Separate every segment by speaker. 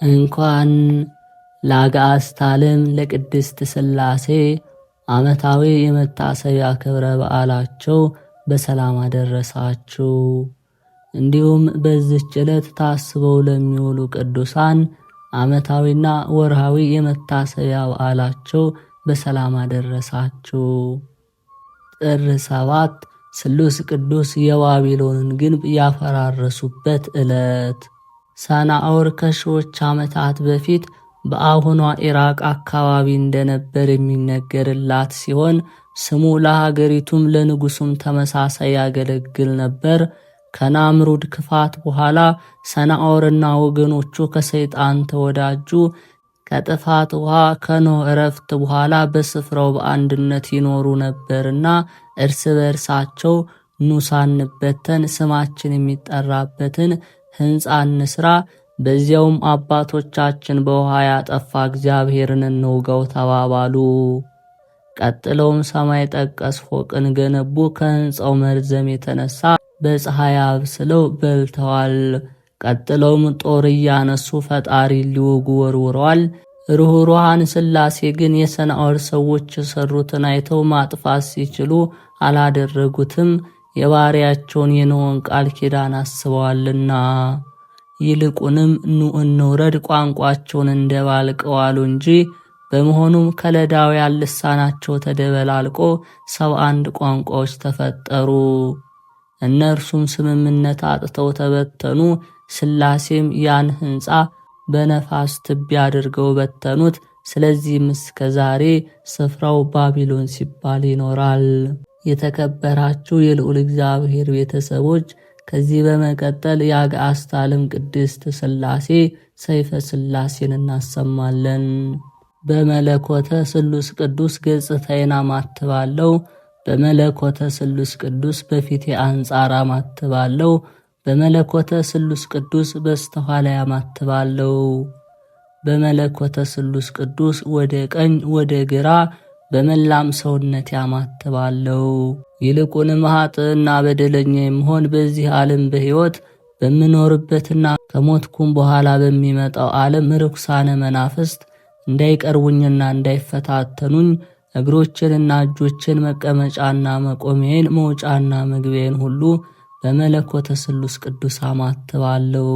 Speaker 1: እንኳን ለአጋዕዝተ ዓለም ለቅድስት ሥላሴ ዓመታዊ የመታሰቢያ ክብረ በዓላቸው በሰላም አደረሳችሁ። እንዲሁም በዚህች ዕለት ታስበው ለሚውሉ ቅዱሳን ዓመታዊና ወርሃዊ የመታሰቢያ በዓላቸው በሰላም አደረሳችሁ። ጥር 7 ስሉስ ቅዱስ የባቢሎንን ግንብ ያፈራረሱበት ዕለት። ሰናዖር ከሺዎች ዓመታት በፊት በአሁኗ ኢራቅ አካባቢ እንደነበር የሚነገርላት ሲሆን ስሙ ለሀገሪቱም ለንጉሱም ተመሳሳይ ያገለግል ነበር። ከናምሩድ ክፋት በኋላ ሰናዖርና ወገኖቹ ከሰይጣን ተወዳጁ። ከጥፋት ውሃ ከኖህ ዕረፍት በኋላ በስፍራው በአንድነት ይኖሩ ነበርና እርስ በርሳቸው ኑ ሳንበተን ስማችን የሚጠራበትን ሕንፃ እንስራ፣ በዚያውም አባቶቻችን በውሃ ያጠፋ እግዚአብሔርን እንውጋው ተባባሉ። ቀጥለውም ሰማይ ጠቀስ ፎቅን ገነቡ። ከሕንፃው መርዘም የተነሳ በፀሐይ አብስለው በልተዋል። ቀጥለውም ጦር እያነሱ ፈጣሪ ሊወጉ ወርውረዋል። ርኅሩሃን ሥላሴ ግን የሰናዖር ሰዎች የሠሩትን አይተው ማጥፋት ሲችሉ አላደረጉትም፣ የባሪያቸውን የኖኅን ቃል ኪዳን አስበዋልና። ይልቁንም ኑ እንውረድ ቋንቋቸውን እንደባልቀው አሉ እንጂ። በመሆኑም ከለዳውያን ልሳናቸው ተደበላልቆ 71 ቋንቋዎች ተፈጠሩ። እነርሱም ስምምነት አጥተው ተበተኑ። ሥላሴም ያን ሕንፃ በነፋስ ትቢያ አድርገው በተኑት። ስለዚህም እስከ ዛሬ ስፍራው ባቢሎን ሲባል ይኖራል። የተከበራችሁ የልዑል እግዚአብሔር ቤተሰቦች፣ ከዚህ በመቀጠል የአጋዕዝተ ዓለም ቅድስት ሥላሴ ሰይፈ ሥላሴን እናሰማለን። በመለኮተ ስሉስ ቅዱስ ገጽታዬን አማትባለሁ። በመለኮተ ስሉስ ቅዱስ በፊቴ አንጻር አማትባለሁ። በመለኮተ ስሉስ ቅዱስ በስተኋላ አማትባለሁ። በመለኮተ ስሉስ ቅዱስ ወደ ቀኝ ወደ ግራ በመላም ሰውነት ያማትባለሁ። ይልቁንም ኃጥእና በደለኛ የምሆን በዚህ ዓለም በሕይወት በምኖርበትና ከሞትኩም በኋላ በሚመጣው ዓለም ርኩሳነ መናፍስት እንዳይቀርቡኝና እንዳይፈታተኑኝ እግሮችንና እጆችን መቀመጫና መቆሚያዬን መውጫና መግቢያዬን ሁሉ በመለኮተ ስሉስ ቅዱስ አማትባለሁ።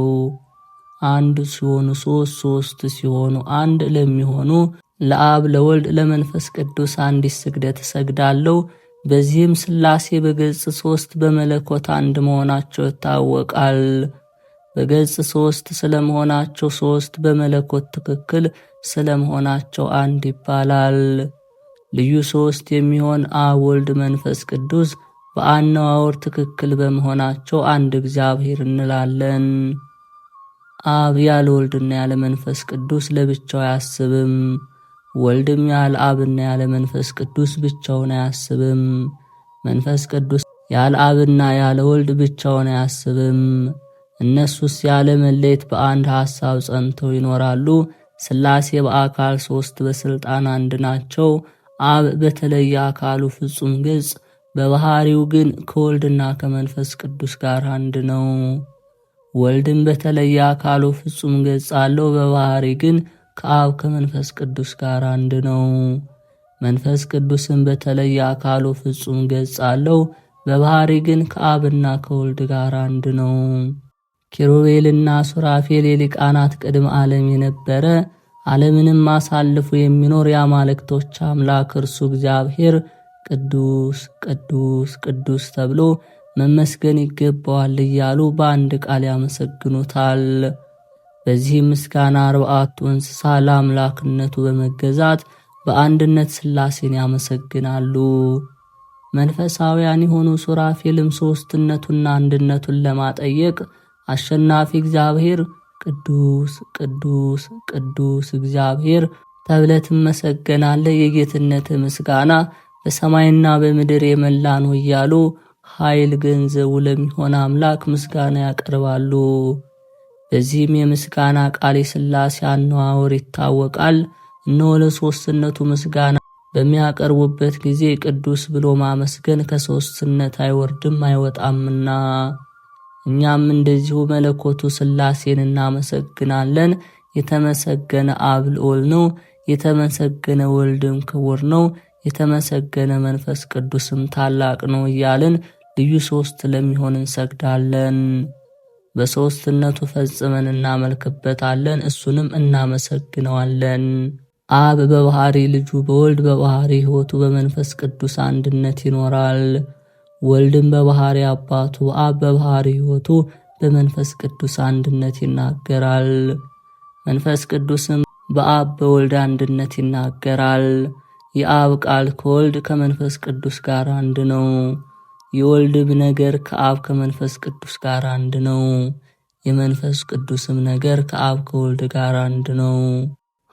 Speaker 1: አንድ ሲሆኑ ሦስት፣ ሦስት ሲሆኑ አንድ ለሚሆኑ ለአብ ለወልድ ለመንፈስ ቅዱስ አንዲት ስግደት እሰግዳለሁ። በዚህም ሥላሴ በገጽ 3 በመለኮት አንድ መሆናቸው ይታወቃል። በገጽ 3 ስለመሆናቸው 3፣ በመለኮት ትክክል ስለመሆናቸው አንድ ይባላል። ልዩ 3 የሚሆን አብ ወልድ መንፈስ ቅዱስ በአነዋወር ትክክል በመሆናቸው አንድ እግዚአብሔር እንላለን። አብ ያለ ወልድና ያለ መንፈስ ቅዱስ ለብቻው አያስብም። ወልድም ያለ አብና ያለ መንፈስ ቅዱስ ብቻውን አያስብም። መንፈስ ቅዱስ ያለ አብና ያለ ወልድ ብቻውን አያስብም። እነሱስ ያለ መለየት በአንድ ሐሳብ ጸንተው ይኖራሉ። ሥላሴ በአካል 3 በሥልጣን አንድ ናቸው። አብ በተለየ አካሉ ፍጹም ገጽ፣ በባህሪው ግን ከወልድና ከመንፈስ ቅዱስ ጋር አንድ ነው። ወልድም በተለየ አካሉ ፍጹም ገጽ አለው፣ በባህሪ ግን ከአብ ከመንፈስ ቅዱስ ጋር አንድ ነው። መንፈስ ቅዱስም በተለየ አካሉ ፍጹም ገጽ አለው፣ በባህሪ ግን ከአብና ከወልድ ጋር አንድ ነው። ኪሩቤልና ሱራፌል የሊቃናት ቅድመ ዓለም የነበረ ዓለምንም አሳልፎ የሚኖር የአማልክቶች አምላክ እርሱ እግዚአብሔር ቅዱስ ቅዱስ ቅዱስ ተብሎ መመስገን ይገባዋል እያሉ በአንድ ቃል ያመሰግኑታል። በዚህ ምስጋና 4ቱ እንስሳ ለአምላክነቱ በመገዛት በአንድነት ሥላሴን ያመሰግናሉ። መንፈሳውያን የሆኑ ሱራፌልም ሦስትነቱና አንድነቱን ለማጠየቅ አሸናፊ እግዚአብሔር ቅዱስ ቅዱስ ቅዱስ እግዚአብሔር ተብለህ ትመሰገናለህ፣ የጌትነት ምስጋና በሰማይና በምድር የመላ ነው እያሉ ኃይል ገንዘቡ ለሚሆን አምላክ ምስጋና ያቀርባሉ። በዚህም የምስጋና ቃል የሥላሴ አነዋወር ይታወቃል። እነሆ ለሦስትነቱ ምስጋና በሚያቀርቡበት ጊዜ ቅዱስ ብሎ ማመስገን ከሦስትነት አይወርድም አይወጣምና፣ እኛም እንደዚሁ መለኮቱ ሥላሴን እናመሰግናለን። የተመሰገነ አብ ልዑል ነው። የተመሰገነ ወልድም ክቡር ነው። የተመሰገነ መንፈስ ቅዱስም ታላቅ ነው እያልን ልዩ ሶስት ለሚሆን እንሰግዳለን። በሶስትነቱ ፈጽመን እናመልክበታለን፣ እሱንም እናመሰግነዋለን። አብ በባህሪ ልጁ፣ በወልድ በባህሪ ሕይወቱ በመንፈስ ቅዱስ አንድነት ይኖራል። ወልድም በባህሪ አባቱ፣ አብ በባህሪ ሕይወቱ በመንፈስ ቅዱስ አንድነት ይናገራል። መንፈስ ቅዱስም በአብ በወልድ አንድነት ይናገራል። የአብ ቃል ከወልድ ከመንፈስ ቅዱስ ጋር አንድ ነው። የወልድም ነገር ከአብ ከመንፈስ ቅዱስ ጋር አንድ ነው። የመንፈስ ቅዱስም ነገር ከአብ ከወልድ ጋር አንድ ነው።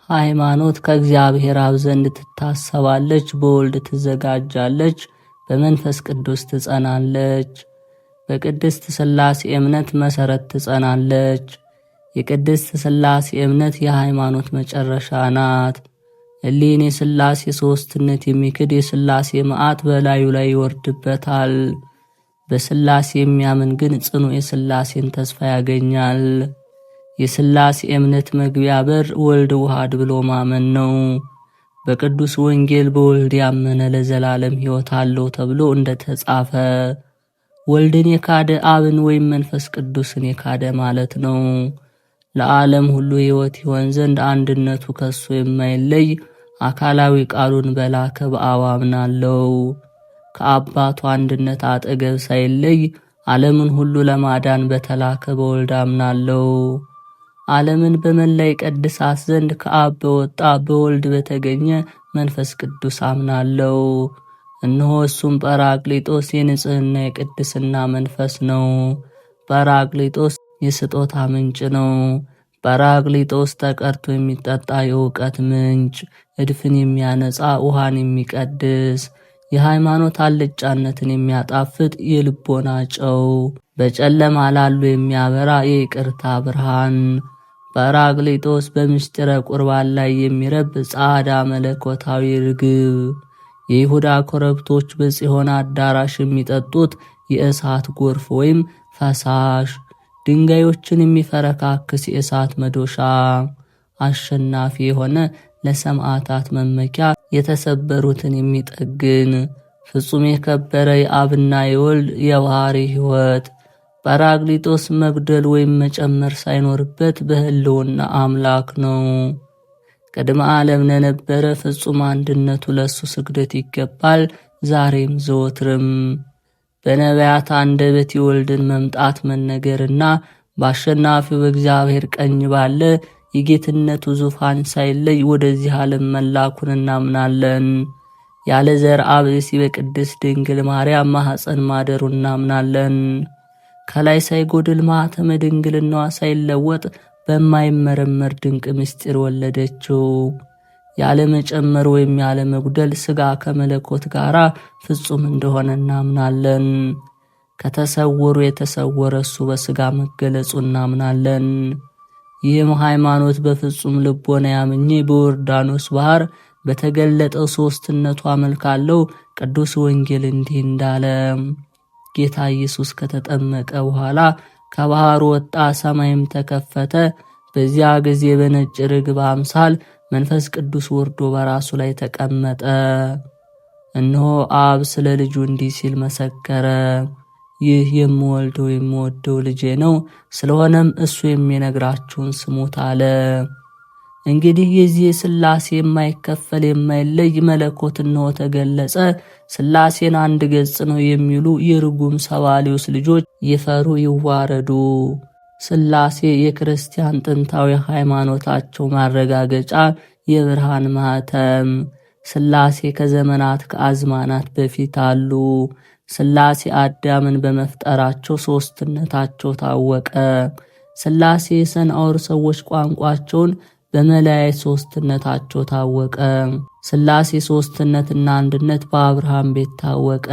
Speaker 1: ሃይማኖት ከእግዚአብሔር አብ ዘንድ ትታሰባለች፣ በወልድ ትዘጋጃለች፣ በመንፈስ ቅዱስ ትጸናለች። በቅድስት ሥላሴ እምነት መሠረት ትጸናለች። የቅድስት ሥላሴ እምነት የሃይማኖት መጨረሻ ናት። እሊህን የሥላሴ ሦስትነት የሚክድ የሥላሴ መዓት በላዩ ላይ ይወርድበታል። በሥላሴ የሚያምን ግን ጽኑ የሥላሴን ተስፋ ያገኛል። የሥላሴ እምነት መግቢያ በር ወልድ ውሃድ ብሎ ማመን ነው። በቅዱስ ወንጌል በወልድ ያመነ ለዘላለም ሕይወት አለው ተብሎ እንደተጻፈ ወልድን የካደ አብን ወይም መንፈስ ቅዱስን የካደ ማለት ነው። ለዓለም ሁሉ ሕይወት ይሆን ዘንድ አንድነቱ ከሱ የማይለይ አካላዊ ቃሉን በላከ በአብ አምናለሁ። ከአባቱ አንድነት አጠገብ ሳይለይ ዓለምን ሁሉ ለማዳን በተላከ በወልድ አምናለሁ። ዓለምን በመላ ይቀድሳት ዘንድ ከአብ በወጣ በወልድ በተገኘ መንፈስ ቅዱስ አምናለሁ። እነሆ እሱም ጰራቅሊጦስ የንጽሕና የቅድስና መንፈስ ነው። ጰራቅሊጦስ የስጦታ ምንጭ ነው። ጰራቅሊጦስ ተቀድቶ የሚጠጣ የእውቀት ምንጭ፣ እድፍን የሚያነጻ ውሃን የሚቀድስ፣ የሃይማኖት አልጫነትን የሚያጣፍጥ የልቦና ጨው፣ በጨለማ ላሉ የሚያበራ የይቅርታ ብርሃን። ጰራቅሊጦስ በምስጢረ ቁርባን ላይ የሚረብ ጻዕዳ መለኮታዊ ርግብ፣ የይሁዳ ኮረብቶች በጽዮን አዳራሽ የሚጠጡት የእሳት ጎርፍ ወይም ፈሳሽ፣ ድንጋዮችን የሚፈረካክስ የእሳት መዶሻ፣ አሸናፊ የሆነ ለሰማዕታት መመኪያ የተሰበሩትን የሚጠግን ፍጹም የከበረ የአብና የወልድ የባህሪ ሕይወት። ጰራቅሊጦስ መጉደል ወይም መጨመር ሳይኖርበት በሕልውና አምላክ ነው። ቅድመ ዓለም ለነበረ ፍጹም አንድነቱ ለሱ ስግደት ይገባል፣ ዛሬም ዘወትርም። በነቢያት አንደበት የወልድን መምጣት መነገርና በአሸናፊው በእግዚአብሔር ቀኝ ባለ የጌትነቱ ዙፋን ሳይለይ ወደዚህ ዓለም መላኩን እናምናለን። ያለ ዘርአ ብእሲ በቅድስት ድንግል ማርያም ማኅፀን ማደሩ እናምናለን። ከላይ ሳይጎድል ማኅተመ ድንግልናዋ ሳይለወጥ በማይመረመር ድንቅ ምስጢር ወለደችው። ያለ መጨመር ወይም ያለ መጉደል ሥጋ ከመለኮት ጋር ፍጹም እንደሆነ እናምናለን። ከተሰወሩ የተሰወረ እሱ በሥጋ መገለጹ እናምናለን። ይህም ሃይማኖት በፍጹም ልቦና ያምኜ በዮርዳኖስ ባሕር በተገለጠው ሦስትነቱ አመልካለሁ። ቅዱስ ወንጌል እንዲህ እንዳለ፣ ጌታ ኢየሱስ ከተጠመቀ በኋላ ከባሕሩ ወጣ፣ ሰማይም ተከፈተ። በዚያ ጊዜ በነጭ ርግብ አምሳል መንፈስ ቅዱስ ወርዶ በራሱ ላይ ተቀመጠ። እነሆ አብ ስለ ልጁ እንዲህ ሲል መሰከረ፣ ይህ የምወደው ልጄ ነው፣ ስለሆነም እሱ የሚነግራችሁን ስሙት አለ። እንግዲህ የዚህ የሥላሴ የማይከፈል የማይለይ መለኮት እነሆ ተገለጸ። ሥላሴን አንድ ገጽ ነው የሚሉ የርጉም ሰባሊዮስ ልጆች ይፈሩ ይዋረዱ። ሥላሴ የክርስቲያን ጥንታዊ ሃይማኖታቸው ማረጋገጫ፣ የብርሃን ማኅተም። ሥላሴ ከዘመናት ከአዝማናት በፊት አሉ። ሥላሴ አዳምን በመፍጠራቸው ሦስትነታቸው ታወቀ። ሥላሴ የሰናዖር ሰዎች ቋንቋቸውን በመለያየት ሦስትነታቸው ታወቀ። ሥላሴ ሦስትነትና አንድነት በአብርሃም ቤት ታወቀ።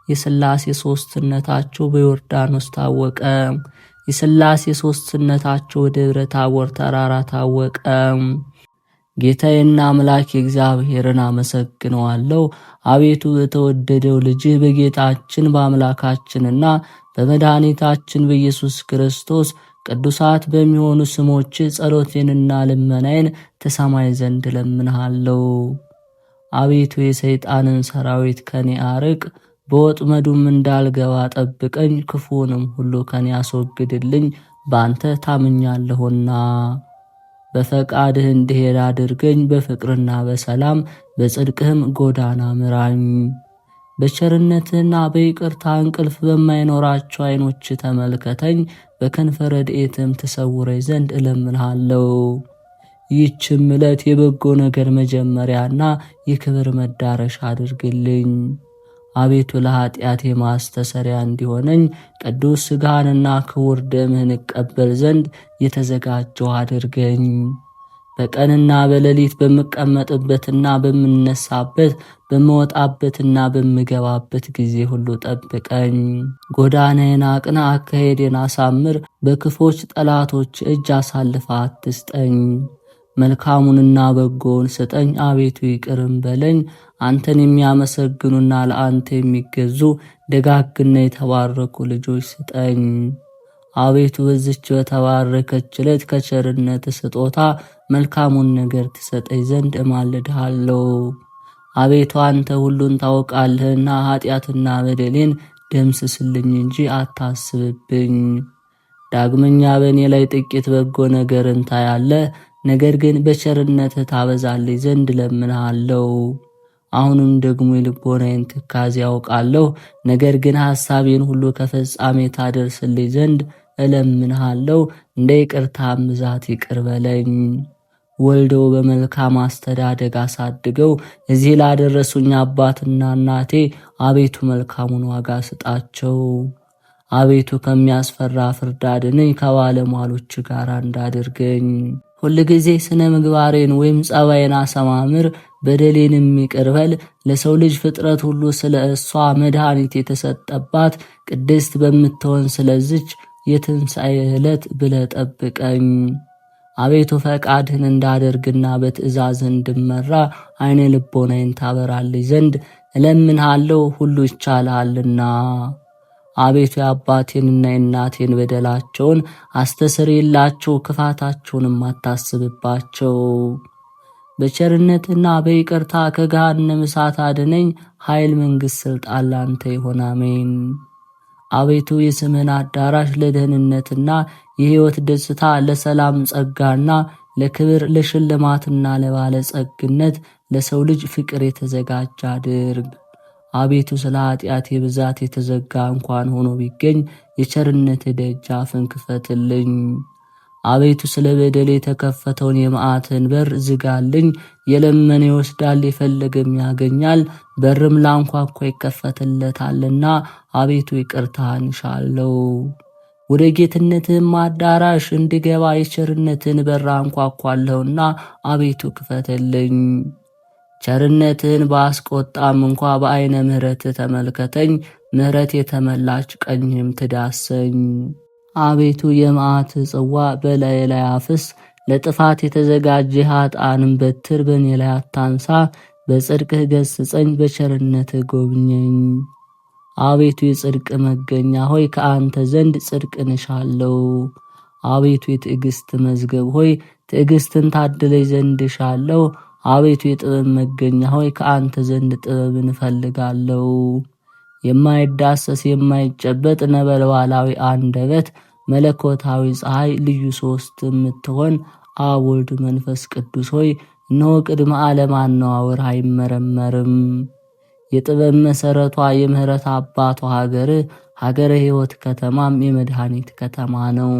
Speaker 1: የሥላሴ ሦስትነታቸው በዮርዳኖስ ታወቀ። የሥላሴ ሦስትነታቸው በደብረ ታቦር ተራራ ታወቀ። ጌታዬና አምላክ እግዚአብሔርን አመሰግነዋለሁ። አቤቱ በተወደደው ልጅህ በጌታችን በአምላካችንና በመድኃኒታችን በኢየሱስ ክርስቶስ ቅዱሳት በሚሆኑ ስሞች ጸሎቴንና ልመናዬን ትሰማይ ዘንድ እለምንሃለሁ። አቤቱ የሰይጣንን ሰራዊት ከኔ አርቅ፣ በወጥመዱም እንዳልገባ ጠብቀኝ። ክፉንም ሁሉ ከኔ አስወግድልኝ፣ በአንተ ታምኛለሁና። በፈቃድህ እንድሄድ አድርገኝ፣ በፍቅርና በሰላም በጽድቅህም ጎዳና ምራኝ። በቸርነትህና በይቅርታ እንቅልፍ በማይኖራቸው ዓይኖች ተመልከተኝ፣ በከንፈ ረድኤትም ትሰውረኝ ዘንድ እለምንሃለሁ። ይህችም ዕለት የበጎ ነገር መጀመሪያና የክብር መዳረሻ አድርግልኝ። አቤቱ ለኃጢአቴ ማስተሰሪያ እንዲሆነኝ ቅዱስ ሥጋህንና ክቡር ደምህን እቀበል ዘንድ የተዘጋጀሁ አድርገኝ። በቀንና በሌሊት በምቀመጥበትና በምነሳበት በምወጣበትና በምገባበት ጊዜ ሁሉ ጠብቀኝ። ጎዳናዬን አቅና፣ አካሄዴን አሳምር። በክፎች ጠላቶች እጅ አሳልፈ አትስጠኝ። መልካሙንና በጎውን ስጠኝ። አቤቱ ይቅርም በለኝ። አንተን የሚያመሰግኑና ለአንተ የሚገዙ ደጋግና የተባረኩ ልጆች ስጠኝ። አቤቱ በዚች በተባረከች ዕለት ከቸርነት ስጦታ መልካሙን ነገር ትሰጠኝ ዘንድ እማልድሃለሁ። አቤቱ አንተ ሁሉን ታውቃለህና ኃጢአትና በደሌን ደምስስልኝ እንጂ አታስብብኝ። ዳግመኛ በእኔ ላይ ጥቂት በጎ ነገርን ታያለህ፣ ነገር ግን በቸርነትህ ታበዛልኝ ዘንድ እለምንሃለሁ። አሁንም ደግሞ የልቦናዬን ትካዜ ያውቃለሁ፣ ነገር ግን ሐሳቤን ሁሉ ከፍጻሜ ታደርስልኝ ዘንድ እለምንሃለሁ። እንደ ይቅርታም ብዛት ይቅር በለኝ። ወልደው በመልካም አስተዳደግ አሳድገው እዚህ ላደረሱኝ አባትና እናቴ አቤቱ መልካሙን ዋጋ ስጣቸው። አቤቱ ከሚያስፈራ ፍርድ አድነኝ፣ ከባለሟሎች ጋር እንዳድርገኝ። ሁልጊዜ ስነ ምግባሬን ወይም ጸባይን አሰማምር፣ በደሌንም ይቅር በል። ለሰው ልጅ ፍጥረት ሁሉ ስለ እሷ መድኃኒት የተሰጠባት ቅድስት በምትሆን ስለዚች የትንሣኤ ዕለት ብለህ ጠብቀኝ። አቤቱ ፈቃድህን እንዳደርግና በትእዛዝህ እንድመራ ዓይነ ልቦናዬን ታበራልኝ ዘንድ እለምንሃለሁ፣ ሁሉ ይቻልሃልና። አቤቱ የአባቴንና የእናቴን በደላቸውን አስተስርይላቸው፣ ክፋታቸውንም አታስብባቸው። በቸርነትና በይቅርታ ከገሃነመ እሳት አድነኝ። ኃይል፣ መንግሥት፣ ሥልጣን ላንተ ይሁን፣ አሜን። አቤቱ የስምህን አዳራሽ ለደህንነትና የሕይወት ደስታ፣ ለሰላም ጸጋና ለክብር፣ ለሽልማትና ለባለጸግነት፣ ለሰው ልጅ ፍቅር የተዘጋጀ አድርግ። አቤቱ ስለ ኃጢአቴ ብዛት የተዘጋ እንኳን ሆኖ ቢገኝ የቸርነትህ ደጃፍን ክፈትልኝ። አቤቱ ስለ በደል የተከፈተውን የመዓትህን በር ዝጋልኝ። የለመነ ይወስዳል፣ የፈለገም ያገኛል፣ በርም ላንኳኳ ይከፈትለታልና። አቤቱ ይቅርታህን እሻለሁ። ወደ ጌትነትህም አዳራሽ እንድገባ የቸርነትህን በር አንኳኳለሁና አቤቱ ክፈትልኝ። ቸርነትህን ባስቆጣም እንኳ በዓይነ ምሕረትህ ተመልከተኝ። ምሕረት የተመላች ቀኝህም ትዳሰኝ። አቤቱ የመዓትህ ጽዋ በላዬ ላይ አፍስ። ለጥፋት የተዘጋጀ ኃጥአንም በትር በእኔ ላይ አታንሳ። በጽድቅህ ገስጸኝ፣ በቸርነትህ ጎብኘኝ። አቤቱ የጽድቅ መገኛ ሆይ ከአንተ ዘንድ ጽድቅን እሻለሁ። አቤቱ የትዕግሥት መዝገብ ሆይ ትዕግሥትን ታድለኝ ዘንድ እሻለሁ። አቤቱ የጥበብ መገኛ ሆይ ከአንተ ዘንድ ጥበብን እፈልጋለሁ። የማይዳሰስ የማይጨበጥ ነበልባላዊ አንደበት፣ መለኮታዊ ፀሐይ፣ ልዩ ሦስት የምትሆን አብ ወልድ መንፈስ ቅዱስ ሆይ እነሆ ቅድመ ዓለም አነዋወር አይመረመርም። የጥበብ መሠረቷ የምህረት አባቷ ሀገረ ሕይወት ከተማም የመድኃኒት ከተማ ነው።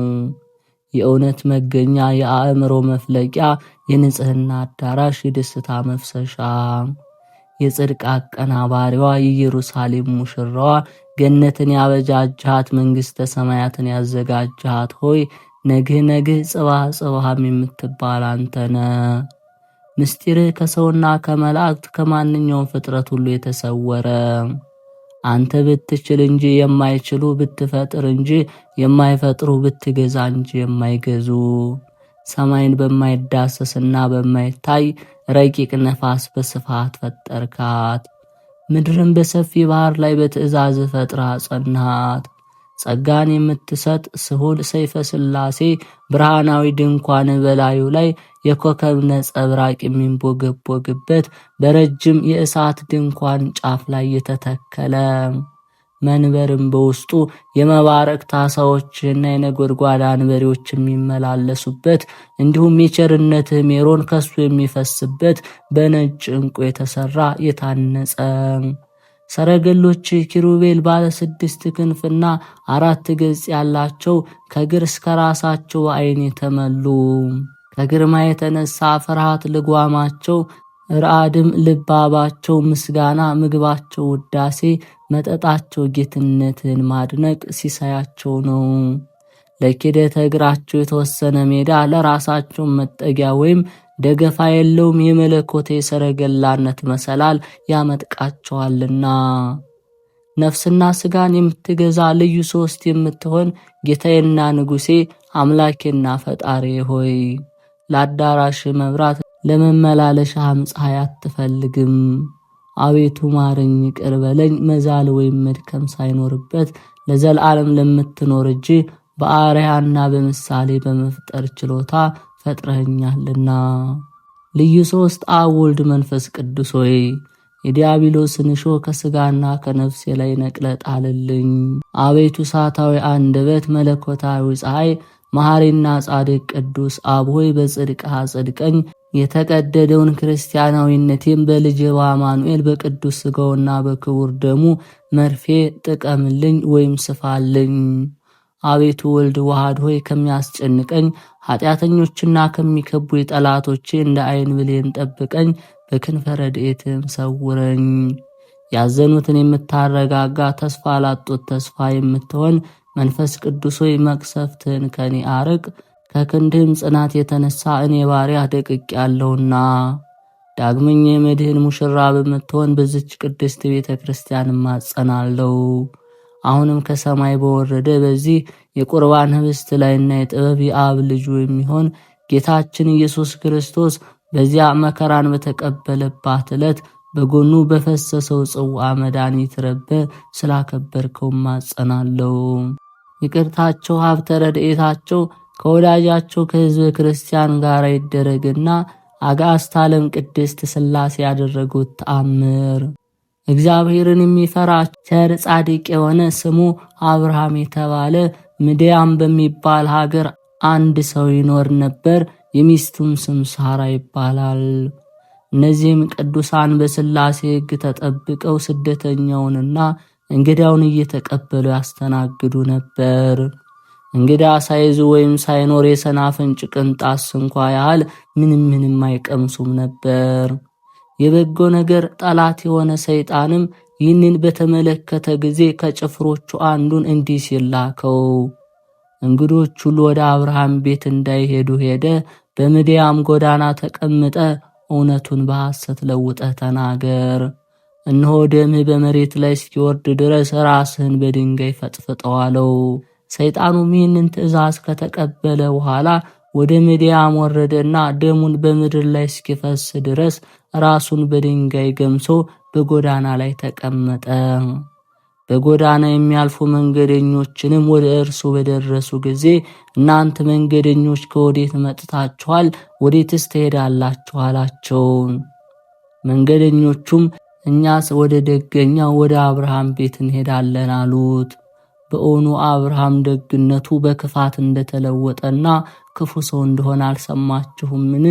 Speaker 1: የእውነት መገኛ፣ የአእምሮ መፍለቂያ፣ የንጽሕና አዳራሽ፣ የደስታ መፍሰሻ፣ የጽድቅ አቀናባሪዋ፣ የኢየሩሳሌም ሙሽራዋ፣ ገነትን ያበጃጅሃት፣ መንግሥተ ሰማያትን ያዘጋጅሃት ሆይ ነግህ ጽባህ ጽባህም የምትባል አንተነ። ምስጢርህ ከሰውና ከመላእክት ከማንኛውም ፍጥረት ሁሉ የተሰወረ አንተ ብትችል እንጂ የማይችሉ፣ ብትፈጥር እንጂ የማይፈጥሩ፣ ብትገዛ እንጂ የማይገዙ፣ ሰማይን በማይዳሰስና በማይታይ ረቂቅ ነፋስ በስፋት ፈጠርካት። ምድርን በሰፊ ባህር ላይ በትእዛዝ ፈጥረህ አጸናሃት። ጸጋን የምትሰጥ ስሁል ሰይፈ ሥላሴ ብርሃናዊ ድንኳን በላዩ ላይ የኮከብ ነጸብራቅ የሚንቦገቦግበት በረጅም የእሳት ድንኳን ጫፍ ላይ የተተከለ መንበርም በውስጡ የመባረቅ ታሳዎችና የነጎድጓድ አንበሬዎች የሚመላለሱበት እንዲሁም የቸርነትህ ሜሮን ከሱ የሚፈስበት በነጭ ዕንቁ የተሰራ የታነጸ ሰረገሎች ኪሩቤል ባለ 6 ክንፍና 4 ገጽ ያላቸው ከግር እስከ ራሳቸው ዓይን የተመሉ ከግርማ የተነሳ ፍርሃት ልጓማቸው ራአድም ልባባቸው ምስጋና ምግባቸው ውዳሴ መጠጣቸው ጌትነትን ማድነቅ ሲሳያቸው ነው። ለኪደተ እግራቸው የተወሰነ ሜዳ ለራሳቸው መጠጊያ ወይም ደገፋ የለውም። የመለኮቴ ሰረገላነት መሰላል ያመጥቃቸዋልና ነፍስና ስጋን የምትገዛ ልዩ ሶስት የምትሆን ጌታዬና ንጉሴ አምላኬና ፈጣሪ ሆይ ለአዳራሽ መብራት ለመመላለሻ ፀሐይ አትፈልግም። አቤቱ ማረኝ ይቅር በለኝ መዛል ወይም መድከም ሳይኖርበት ለዘላለም ለምትኖር እጅ በአርአያና በምሳሌ በመፍጠር ችሎታ ፈጥረኸኛልና። ልዩ ሶስት አብ ወልድ መንፈስ ቅዱስ ሆይ የዲያብሎስን እሾህ ከሥጋና ከነፍሴ ላይ ነቅለ ጣልልኝ። አቤቱ እሳታዊ አንደበት መለኮታዊ ፀሐይ መሐሪና ጻድቅ ቅዱስ አብ ሆይ በጽድቅ አጽድቀኝ። የተቀደደውን ክርስቲያናዊነቴም በልጅ በአማኑኤል በቅዱስ ሥጋውና በክቡር ደሙ መርፌ ጥቀምልኝ ወይም ስፋልኝ። አቤቱ ወልድ ዋህድ ሆይ ከሚያስጨንቀኝ ኃጢአተኞችና ከሚከቡ ጠላቶቼ እንደ ዓይን ብሌን ጠብቀኝ፣ በክንፈ ረድኤትም ሰውረኝ። ያዘኑትን የምታረጋጋ ተስፋ ላጡት ተስፋ የምትሆን መንፈስ ቅዱስ ሆይ መቅሰፍትን ከኔ አርቅ። ከክንድህም ጽናት የተነሳ እኔ ባሪያ ደቅቅ ያለውና ዳግመኛ የመድህን ሙሽራ በምትሆን በዚች ቅድስት ቤተ ክርስቲያን ማጸናለው። አሁንም ከሰማይ በወረደ በዚህ የቁርባን ህብስት ላይና የጥበብ የአብ ልጁ የሚሆን ጌታችን ኢየሱስ ክርስቶስ በዚያ መከራን በተቀበለባት ዕለት በጎኑ በፈሰሰው ጽዋ መድኃኒት ረበ ስላከበርከው ማጸናለው። ይቅርታቸው ሀብተ ረድኤታቸው ከወዳጃቸው ከሕዝበ ክርስቲያን ጋር ይደረግና አጋዕዝተ ዓለም ቅድስት ሥላሴ ያደረጉት ተአምር። እግዚአብሔርን የሚፈራ ቸር ጻድቅ የሆነ ስሙ አብርሃም የተባለ ምድያም በሚባል ሀገር አንድ ሰው ይኖር ነበር። የሚስቱም ስም ሳራ ይባላል። እነዚህም ቅዱሳን በሥላሴ ሕግ ተጠብቀው ስደተኛውንና እንግዳውን እየተቀበሉ ያስተናግዱ ነበር። እንግዳ ሳይዙ ወይም ሳይኖር የሰናፍንጭ ቅንጣት እንኳ ያህል ምንም አይቀምሱም ነበር። የበጎ ነገር ጠላት የሆነ ሰይጣንም ይህንን በተመለከተ ጊዜ ከጭፍሮቹ አንዱን እንዲህ ሲል ላከው። እንግዶች ሁሉ ወደ አብርሃም ቤት እንዳይሄዱ ሄደ። በምድያም ጎዳና ተቀምጠ እውነቱን በሐሰት ለውጠ ተናገር። እነሆ ደምህ በመሬት ላይ እስኪወርድ ድረስ ራስህን በድንጋይ ፈጥፍጠው አለው። ሰይጣኑም ይህንን ትእዛዝ ከተቀበለ በኋላ ወደ ምድያም ወረደና ደሙን በምድር ላይ እስኪፈስ ድረስ ራሱን በድንጋይ ገምሶ በጎዳና ላይ ተቀመጠ። በጎዳና የሚያልፉ መንገደኞችንም ወደ እርሱ በደረሱ ጊዜ እናንተ መንገደኞች ከወዴት መጥታችኋል? ወዴትስ ትሄዳላችሁ? አላቸው። መንገደኞቹም እኛስ ወደ ደገኛው ወደ አብርሃም ቤት እንሄዳለን አሉት። በእውኑ አብርሃም ደግነቱ በክፋት እንደተለወጠና ክፉ ሰው እንደሆነ አልሰማችሁምን?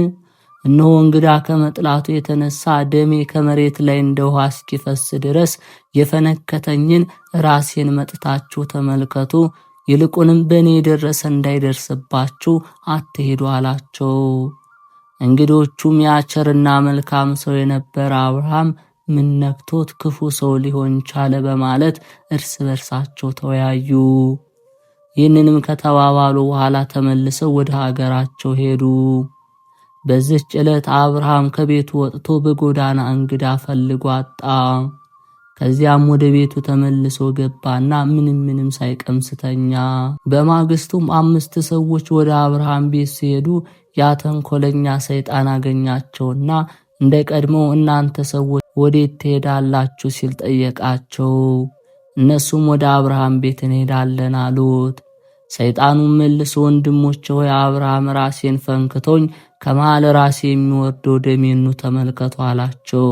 Speaker 1: እነሆ እንግዳ ከመጥላቱ የተነሳ ደሜ ከመሬት ላይ እንደ ውሃ እስኪፈስ ድረስ የፈነከተኝን ራሴን መጥታችሁ ተመልከቱ። ይልቁንም በእኔ የደረሰ እንዳይደርስባችሁ አትሄዱ አላቸው። እንግዶቹም ያቸርና መልካም ሰው የነበረ አብርሃም ምን ነክቶት ክፉ ሰው ሊሆን ቻለ በማለት እርስ በርሳቸው ተወያዩ። ይህንንም ከተባባሉ በኋላ ተመልሰው ወደ ሀገራቸው ሄዱ። በዚህች ዕለት አብርሃም ከቤቱ ወጥቶ በጎዳና እንግዳ ፈልጎ አጣ። ከዚያም ወደ ቤቱ ተመልሶ ገባና ምንም ሳይቀምስ ተኛ። በማግስቱም 5 ሰዎች ወደ አብርሃም ቤት ሲሄዱ ያ ተንኮለኛ ሰይጣን አገኛቸውና እንደ ቀድሞው እናንተ ሰዎች ወዴት ትሄዳላችሁ ሲል ጠየቃቸው። እነሱም ወደ አብርሃም ቤት እንሄዳለን አሉት። ሰይጣኑም መልሶ ወንድሞቼ ሆይ አብርሃም ራሴን ፈንክቶኝ ከመሃል ራሴ የሚወርደው ደሜን ኑ ተመልከቱ አላቸው።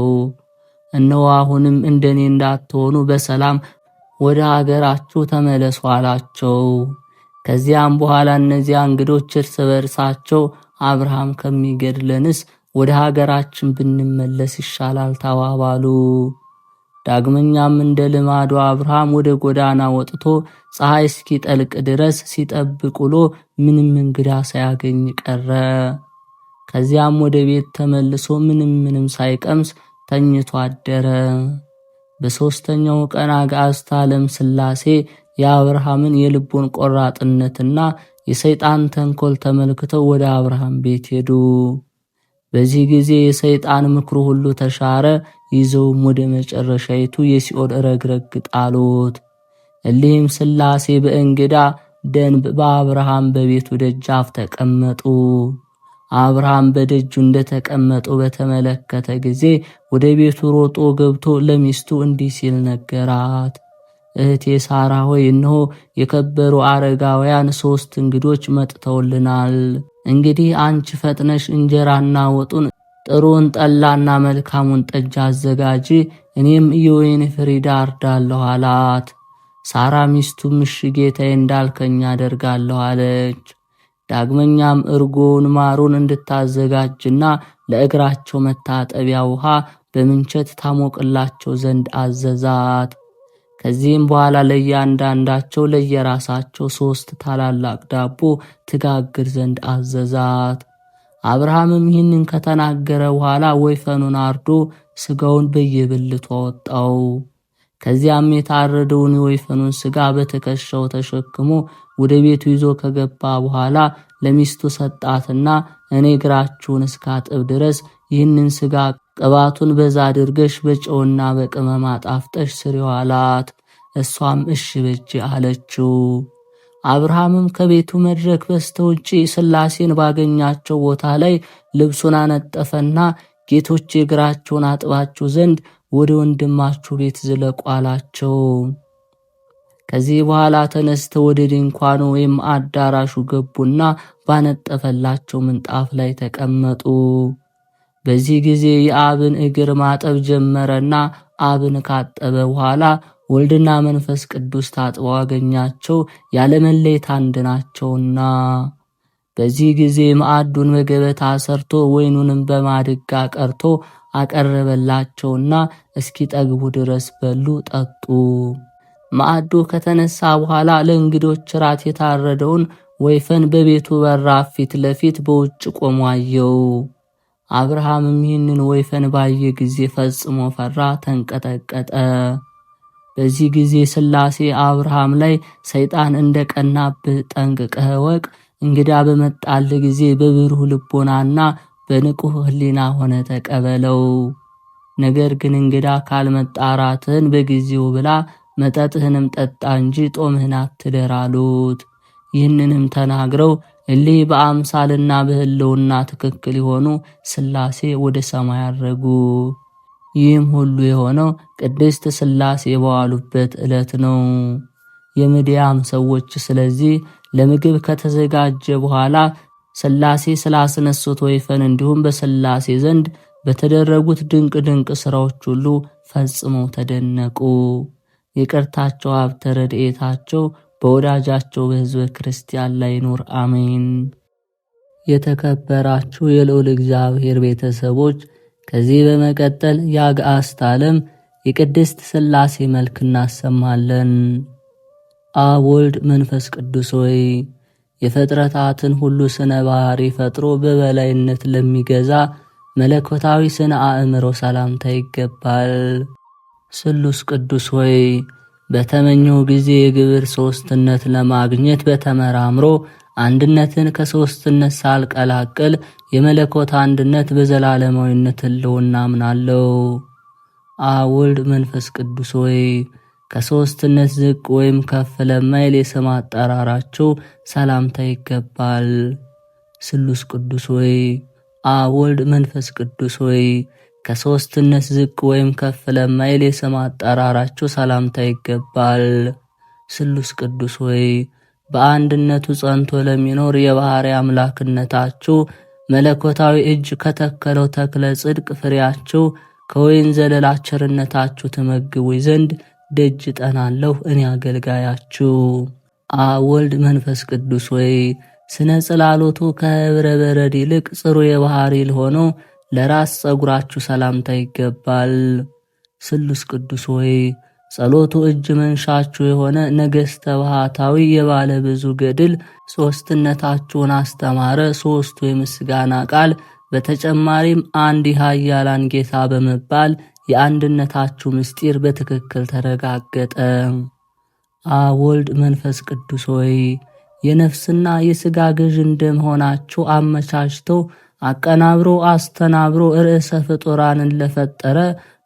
Speaker 1: እነሆ አሁንም እንደኔ እንዳትሆኑ በሰላም ወደ አገራችሁ ተመለሱ አላቸው። ከዚያም በኋላ እነዚያ እንግዶች እርስ በርሳቸው አብርሃም ከሚገድለንስ ወደ ሀገራችን ብንመለስ ይሻላል ተባባሉ። ዳግመኛም እንደ ልማዱ አብርሃም ወደ ጎዳና ወጥቶ ፀሐይ እስኪጠልቅ ድረስ ሲጠብቅ ውሎ ምንም እንግዳ ሳያገኝ ቀረ። ከዚያም ወደ ቤት ተመልሶ ምንም ሳይቀምስ ተኝቶ አደረ። በሦስተኛው ቀን አጋዕዝተ ዓለም ሥላሴ የአብርሃምን የልቡን ቆራጥነትና የሰይጣን ተንኮል ተመልክተው ወደ አብርሃም ቤት ሄዱ። በዚህ ጊዜ የሰይጣን ምክሩ ሁሉ ተሻረ። ይዘውም ወደ መጨረሻይቱ የሲኦል ረግረግ ጣሉት። እሊህም ሥላሴ በእንግዳ ደንብ በአብርሃም በቤቱ ደጃፍ ተቀመጡ። አብርሃም በደጁ እንደተቀመጡ በተመለከተ ጊዜ ወደ ቤቱ ሮጦ ገብቶ ለሚስቱ እንዲህ ሲል ነገራት። እህቴ ሳራ ሆይ እነሆ የከበሩ አረጋውያን 3 እንግዶች መጥተውልናል። እንግዲህ አንቺ ፈጥነሽ እንጀራና ወጡን፣ ጥሩን ጠላና መልካሙን ጠጅ አዘጋጂ፣ እኔም የወይን ፍሬ አርዳለሁ አላት። ሳራ ሚስቱም እሺ ጌታዬ እንዳልከኝ አደርጋለሁ አለች። ዳግመኛም እርጎውን ማሩን እንድታዘጋጅና ለእግራቸው መታጠቢያ ውሃ በምንቸት ታሞቅላቸው ዘንድ አዘዛት። ከዚህም በኋላ ለእያንዳንዳቸው ለየራሳቸው 3 ታላላቅ ዳቦ ትጋግር ዘንድ አዘዛት። አብርሃምም ይህንን ከተናገረ በኋላ ወይፈኑን አርዶ ስጋውን በየብልቱ አወጣው። ከዚያም የታረደውን የወይፈኑን ስጋ በትከሻው ተሸክሞ ወደ ቤቱ ይዞ ከገባ በኋላ ለሚስቱ ሰጣትና እኔ እግራችሁን እስካጥብ ድረስ ይህንን ስጋ ቅባቱን በዛ አድርገሽ በጨውና በቅመም አጣፍጠሽ ስሪው አላት። እሷም እሺ በጄ አለችው። አብርሃምም ከቤቱ መድረክ በስተውጪ ሥላሴን ባገኛቸው ቦታ ላይ ልብሱን አነጠፈና ጌቶቼ እግራቸውን አጥባችሁ ዘንድ ወደ ወንድማችሁ ቤት ዝለቁ አላቸው። ከዚህ በኋላ ተነስተው ወደ ድንኳኑ ወይም አዳራሹ ገቡና ባነጠፈላቸው ምንጣፍ ላይ ተቀመጡ። በዚህ ጊዜ የአብን እግር ማጠብ ጀመረና አብን ካጠበ በኋላ ወልድና መንፈስ ቅዱስ ታጥበው አገኛቸው፣ ያለመለየት አንድ ናቸውና። በዚህ ጊዜ ማዕዱን በገበታ ሰርቶ ወይኑንም በማድጋ ቀርቶ አቀረበላቸውና እስኪጠግቡ ድረስ በሉ ጠጡ። ማዕዱ ከተነሳ በኋላ ለእንግዶች ራት የታረደውን ወይፈን በቤቱ በራፍ ፊት ለፊት በውጭ ቆሞ አየው። አብርሃምም ይህንን ወይፈን ባየ ጊዜ ፈጽሞ ፈራ፣ ተንቀጠቀጠ። በዚህ ጊዜ ሥላሴ አብርሃም ላይ ሰይጣን እንደቀናብህ ጠንቅቀህ እወቅ፣ እንግዳ በመጣል ጊዜ በብሩህ ልቦናና በንቁህ ሕሊና ሆነ ተቀበለው። ነገር ግን እንግዳ ካልመጣ ራትህን በጊዜው ብላ፣ መጠጥህንም ጠጣ እንጂ ጦምህን አትደር አሉት። ይህንንም ተናግረው እሊህ በአምሳልና በሕልውና ትክክል የሆኑ ሥላሴ ወደ ሰማይ አረጉ። ይህም ሁሉ የሆነው ቅድስት ሥላሴ በዋሉበት ዕለት ነው። የምድያም ሰዎች ስለዚህ ለምግብ ከተዘጋጀ በኋላ ሥላሴ ስላስነሱት ወይፈን እንዲሁም በሥላሴ ዘንድ በተደረጉት ድንቅ ድንቅ ሥራዎች ሁሉ ፈጽመው ተደነቁ። ይቅርታቸው ሀብተ ረድኤታቸው በወዳጃቸው በሕዝበ ክርስቲያን ላይ ኑር አሜን። የተከበራችሁ የልዑል እግዚአብሔር ቤተሰቦች ከዚህ በመቀጠል የአጋዕዝተ ዓለም የቅድስት ሥላሴ መልክ እናሰማለን። አብ ወልድ መንፈስ ቅዱስ ሆይ የፍጥረታትን ሁሉ ስነ ባህሪ ፈጥሮ በበላይነት ለሚገዛ መለኮታዊ ስነ አእምሮ ሰላምታ ይገባል። ስሉስ ቅዱስ ሆይ በተመኘው ጊዜ የግብር ሦስትነት ለማግኘት በተመራምሮ አንድነትን ከሦስትነት ሳልቀላቅል የመለኮት አንድነት በዘላለማዊነት ሕልውና አምናለሁ። አብ ወልድ መንፈስ ቅዱስ ሆይ ከሦስትነት ዝቅ ወይም ከፍ ለማይል የስም አጠራራቸው ሰላምታ ይገባል። ስሉስ ቅዱስ ሆይ አብ ወልድ መንፈስ ቅዱስ ሆይ ከሦስትነት ዝቅ ወይም ከፍ ለማይል የስም አጠራራችሁ ሰላምታ ይገባል። ስሉስ ቅዱስ ሆይ በአንድነቱ ጸንቶ ለሚኖር የባሕርይ አምላክነታችሁ መለኮታዊ እጅ ከተከለው ተክለ ጽድቅ ፍሬያችሁ ከወይን ዘለላ ቸርነታችሁ ትመግቡኝ ዘንድ ደጅ ጠናለሁ እኔ አገልጋያችሁ። አብ ወልድ መንፈስ ቅዱስ ሆይ ስነ ጽላሎቱ ከህብረ በረድ ይልቅ ጽሩየ ባሕርይ ለሆነው ለራስ ጸጉራችሁ ሰላምታ ይገባል። ስሉስ ቅዱስ ሆይ ጸሎቱ እጅ መንሻችሁ የሆነ ነገሥተ ባህታዊ የባለ ብዙ ገድል ሦስትነታችሁን አስተማረ ሦስቱ የምስጋና ቃል በተጨማሪም አንድ የኃያላን ጌታ በመባል የአንድነታችሁ ምስጢር በትክክል ተረጋገጠ። አብ ወልድ መንፈስ ቅዱስ ሆይ የነፍስና የሥጋ ገዥ እንደመሆናችሁ አመቻችቶ አቀናብሮ አስተናብሮ ርዕሰ ፍጡራንን ለፈጠረ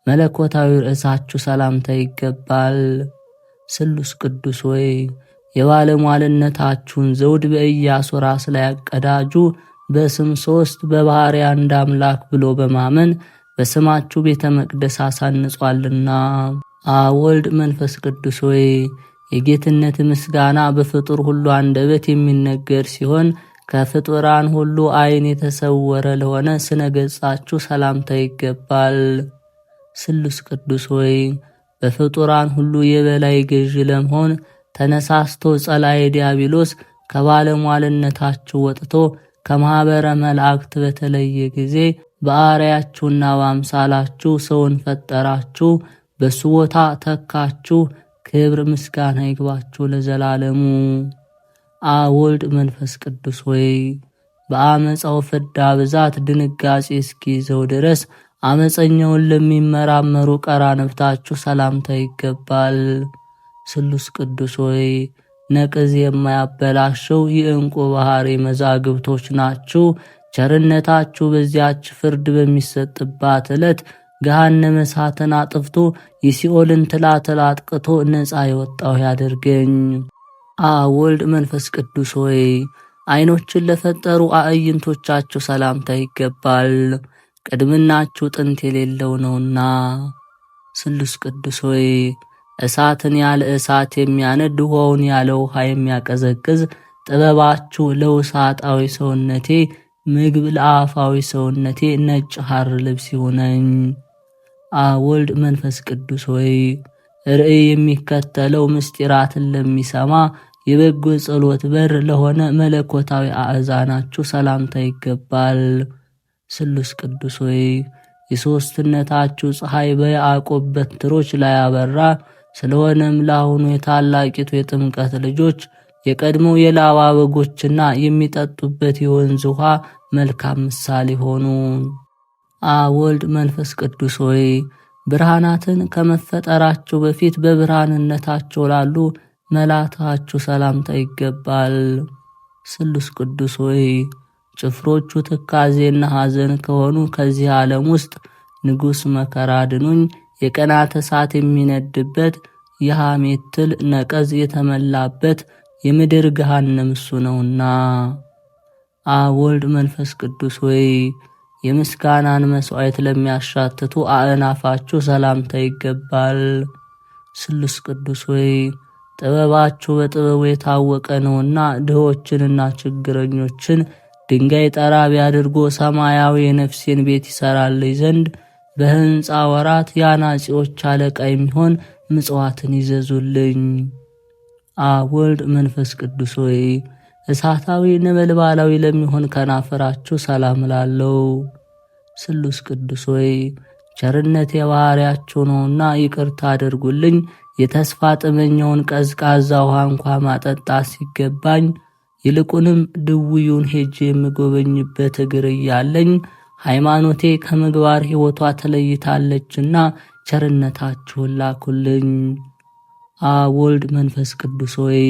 Speaker 1: መለኮታዊ ርዕሳችሁ ሰላምታ ይገባል። ስሉስ ቅዱስ ሆይ የባለሟልነታችሁን ዘውድ በኢያሱ ራስ ላይ ያቀዳጁ በስም ሦስት በባሕርይ አንድ አምላክ ብሎ በማመን በስማችሁ ቤተ መቅደስ አሳንጿልና። አብ ወልድ መንፈስ ቅዱስ ሆይ የጌትነት ምስጋና በፍጡር ሁሉ አንደበት የሚነገር ሲሆን ከፍጡራን ሁሉ ዓይን የተሰወረ ለሆነ ስነ ገጻችሁ ሰላምታ ይገባል። ስሉስ ቅዱስ ሆይ በፍጡራን ሁሉ የበላይ ገዥ ለመሆን ተነሳስቶ ጸላኤ ዲያብሎስ ከባለሟልነታችሁ ወጥቶ ከማኅበረ መላእክት በተለየ ጊዜ በአርአያችሁና በአምሳላችሁ ሰውን ፈጠራችሁ፣ በሱ ቦታ ተካችሁ። ክብር ምስጋና ይግባችሁ ለዘላለሙ። አብ ወልድ መንፈስ ቅዱስ ሆይ በአመፃው ፍዳ ብዛት ድንጋጼ እስኪይዘው ድረስ አመፀኛውን ለሚመራመሩ ቀራንብታችሁ ሰላምታ ይገባል። ስሉስ ቅዱስ ሆይ ነቅዝ የማያበላሸው የዕንቁ ባሕርይ መዛግብቶች ናችሁ። ቸርነታችሁ በዚያች ፍርድ በሚሰጥባት ዕለት ገሃነመ እሳትን አጥፍቶ የሲኦልን ትላትል አጥቅቶ ነፃ የወጣሁ ያድርገኝ። አብ ወልድ መንፈስ ቅዱስ ሆይ ዓይኖችን ለፈጠሩ አዕይንቶቻችሁ ሰላምታ ይገባል። ቅድምናችሁ ጥንት የሌለው ነውና። ስሉስ ቅዱስ ሆይ እሳትን ያለ እሳት የሚያነድ ውሃውን ያለ ውሃ የሚያቀዘቅዝ ጥበባችሁ ለውሳጣዊ ሰውነቴ ምግብ ለአፋዊ ሰውነቴ ነጭ ሐር ልብስ ይሁነኝ። አብ ወልድ መንፈስ ቅዱስ ሆይ ርእይ የሚከተለው ምስጢራትን ለሚሰማ የበጎ ጸሎት በር ለሆነ መለኮታዊ አእዛናችሁ ሰላምታ ይገባል። ስሉስ ቅዱስ ሆይ የሦስትነታችሁ ፀሐይ በያዕቆብ በትሮች ላይ አበራ። ስለሆነም ለአሁኑ የታላቂቱ የጥምቀት ልጆች የቀድሞው የላባ በጎችና የሚጠጡበት የወንዝ ውሃ መልካም ምሳሌ ሆኑ። አብ ወልድ መንፈስ ቅዱስ ሆይ ብርሃናትን ከመፈጠራቸው በፊት በብርሃንነታቸው ላሉ መላእክታችሁ ሰላምታ ይገባል። ስሉስ ቅዱስ ሆይ ጭፍሮቹ ትካዜና ሐዘን ከሆኑ ከዚህ ዓለም ውስጥ ንጉሥ መከራ ድኑኝ። የቀናት እሳት የሚነድበት የሐሜት ትል ነቀዝ የተመላበት የምድር ገሃነም እሱ ነውና። አብ ወልድ መንፈስ ቅዱስ ሆይ የምስጋናን መሥዋዕት ለሚያሻትቱ አእናፋችሁ ሰላምታ ይገባል። ስሉስ ቅዱስ ሆይ ጥበባችሁ በጥበቡ የታወቀ ነውና ድሆችንና ችግረኞችን ድንጋይ ጠራቢ አድርጎ ሰማያዊ የነፍሴን ቤት ይሠራልኝ ዘንድ በሕንፃ ወራት የአናጺዎች አለቃ የሚሆን ምጽዋትን ይዘዙልኝ። አብ ወልድ መንፈስ ቅዱስ ሆይ እሳታዊ ነበልባላዊ ለሚሆን ከናፈራችሁ ሰላም ላለው። ስሉስ ቅዱስ ሆይ ቸርነት የባሕርያችሁ ነውና ይቅርታ አድርጉልኝ። የተስፋ ጥመኛውን ቀዝቃዛ ውሃ እንኳ ማጠጣት ሲገባኝ ይልቁንም ድውዩን ሄጄ የምጎበኝበት እግር እያለኝ ሃይማኖቴ ከምግባር ሕይወቷ ተለይታለችና ቸርነታችሁን ላኩልኝ። አብ ወልድ መንፈስ ቅዱስ ሆይ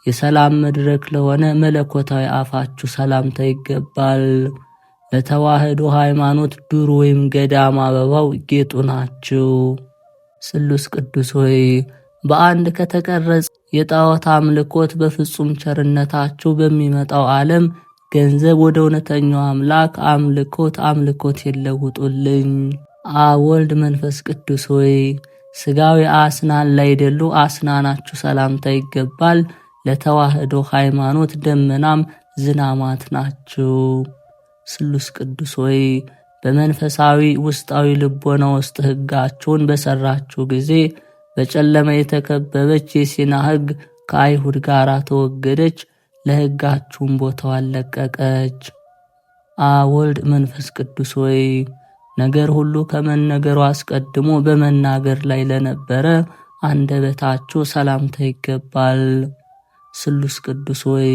Speaker 1: የሰላም መድረክ ለሆነ መለኮታዊ አፋችሁ ሰላምታ ይገባል። ለተዋህዶ ሃይማኖት ዱር ወይም ገዳም አበባው ጌጡ ናችሁ። ስሉስ ቅዱስ ሆይ በአንድ ከተቀረጸ የጣዖት አምልኮት በፍጹም ቸርነታችሁ በሚመጣው ዓለም ገንዘብ ወደ እውነተኛው አምላክ አምልኮት የለውጡልኝ። አብ ወልድ መንፈስ ቅዱስ ሆይ ሥጋዊ አስናን ላይደሉ አስናናችሁ ሰላምታ ይገባል። ለተዋህዶ ሃይማኖት ደመናም ዝናማት ናችሁ። ስሉስ ቅዱስ ሆይ በመንፈሳዊ ውስጣዊ ልቦና ውስጥ ሕጋችሁን በሠራችሁ ጊዜ በጨለማ የተከበበች የሲና ሕግ ከአይሁድ ጋር ተወገደች፣ ለሕጋችሁም ቦታዋን ለቀቀች። አብ ወልድ መንፈስ ቅዱስ ሆይ ነገር ሁሉ ከመነገሩ አስቀድሞ በመናገር ላይ ለነበረ አንደበታችሁ ሰላምታ ይገባል። ስሉስ ቅዱስ ሆይ